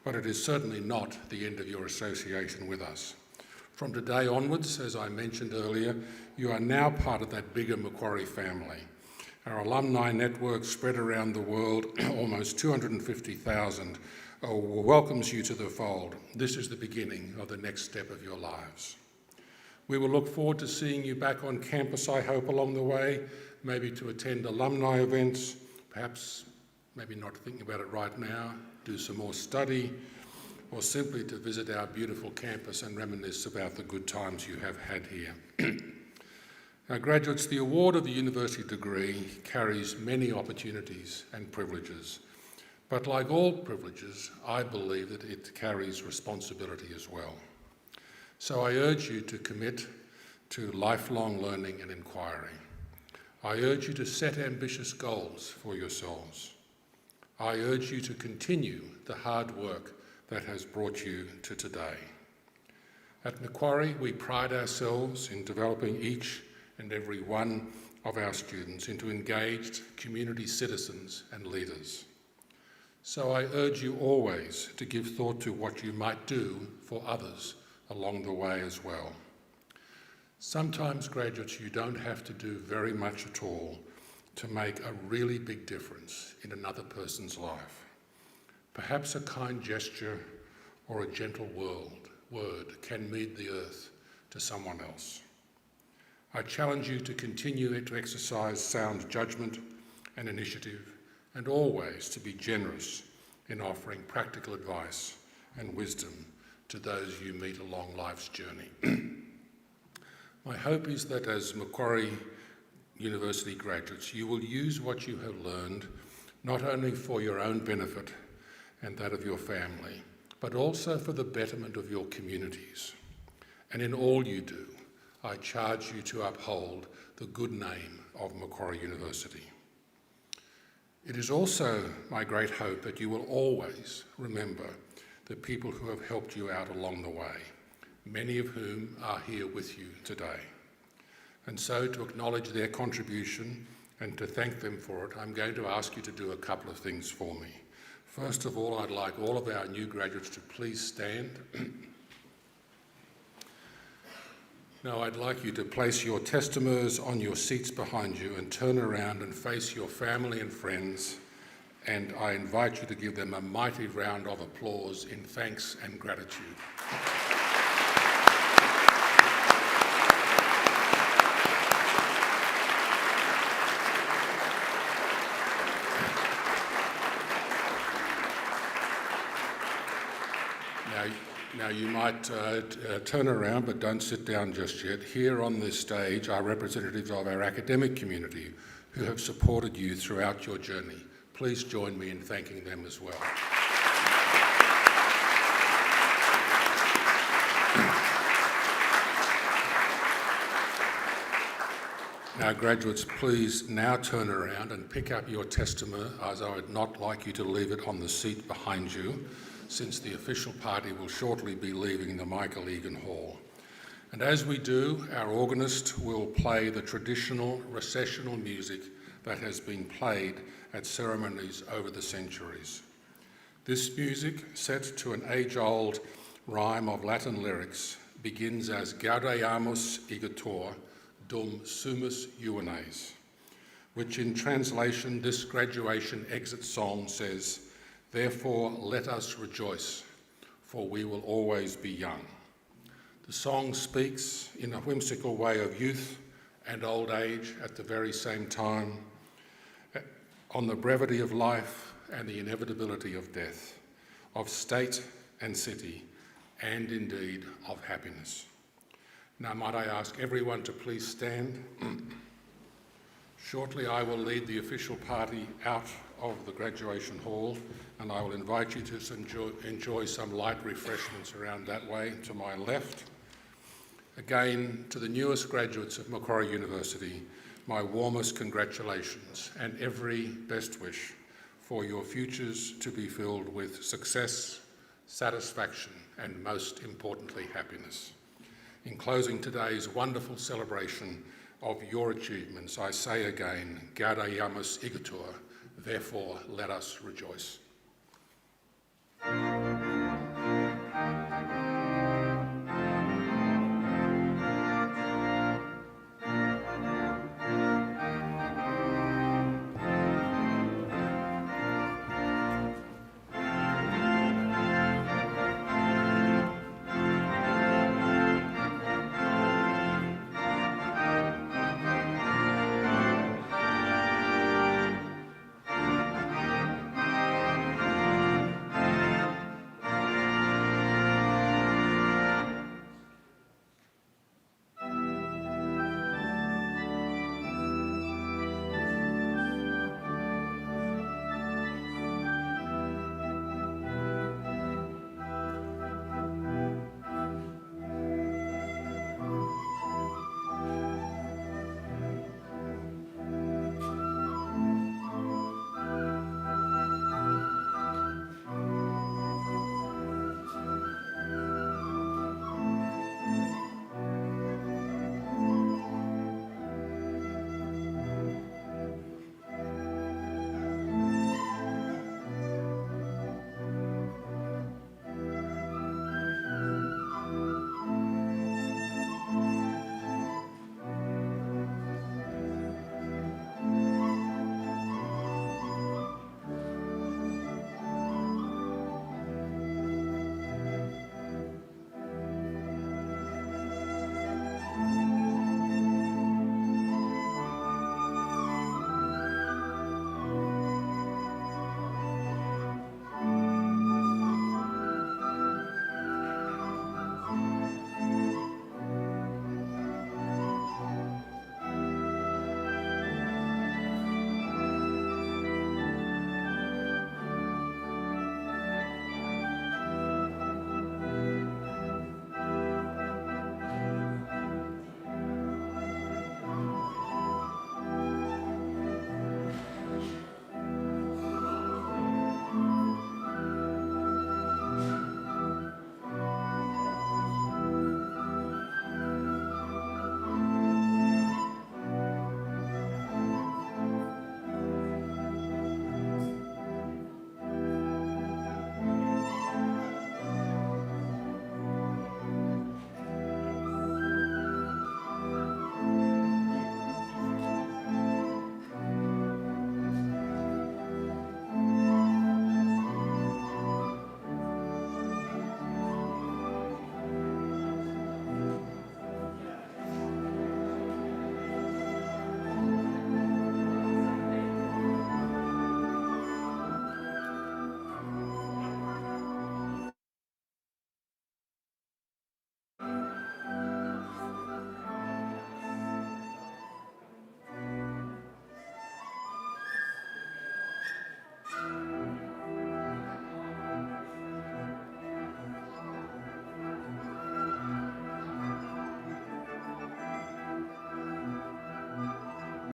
but it is certainly not the end of your association with us. From today onwards, as I mentioned earlier, you are now part of that bigger Macquarie family. Our alumni network spread around the world, almost 250,000, welcomes you to the fold. This is the beginning of the next step of your lives. We will look forward to seeing you back on campus, I hope, along the way, maybe to attend alumni events, perhaps maybe not thinking about it right now, do some more study, or simply to visit our beautiful campus and reminisce about the good times you have had here. Now, graduates, the award of the university degree carries many opportunities and privileges, but like all privileges, I believe that it carries responsibility as well. So I urge you to commit to lifelong learning and inquiry. I urge you to set ambitious goals for yourselves. I urge you to continue the hard work that has brought you to today. At Macquarie, we pride ourselves in developing each and every one of our students into engaged community citizens and leaders. So I urge you always to give thought to what you might do for others along the way as well. Sometimes, graduates, you don't have to do very much at all to make a really big difference in another person's life. Perhaps a kind gesture or a gentle word can mean the earth to someone else. I challenge you to continue to exercise sound judgment and initiative, and always to be generous in offering practical advice and wisdom to those you meet along life's journey. My hope is that as Macquarie University graduates, you will use what you have learned not only for your own benefit and that of your family, but also for the betterment of your communities. And in all you do, I charge you to uphold the good name of Macquarie University. It is also my great hope that you will always remember the people who have helped you out along the way, many of whom are here with you today. And so, to acknowledge their contribution and to thank them for it, I'm going to ask you to do a couple of things for me. First of all, I'd like all of our new graduates to please stand. Now, I'd like you to place your testimers on your seats behind you and turn around and face your family and friends, and I invite you to give them a mighty round of applause in thanks and gratitude. Now you might turn around, but don't sit down just yet. Here on this stage are representatives of our academic community who have supported you throughout your journey. Please join me in thanking them as well. Now, graduates, please now turn around and pick up your testament, as I would not like you to leave it on the seat behind you. since the official party will shortly be leaving the Michael Egan Hall. And as we do, our organist will play the traditional recessional music that has been played at ceremonies over the centuries. This music, set to an age-old rhyme of Latin lyrics, begins as Gaudeamus igitur dum sumus juvenes, which in translation, this graduation exit song says, "Therefore let us rejoice, for we will always be young." The song speaks in a whimsical way of youth and old age at the very same time, on the brevity of life and the inevitability of death, of state and city, and indeed of happiness. Now might I ask everyone to please stand. Shortly I will lead the official party out of the graduation hall, and I will invite you to enjoy some light refreshments around that way to my left. Again, to the newest graduates of Macquarie University, my warmest congratulations and every best wish for your futures to be filled with success, satisfaction, and most importantly, happiness. In closing today's wonderful celebration of your achievements, I say again, Gaudeamus igitur, therefore let us rejoice.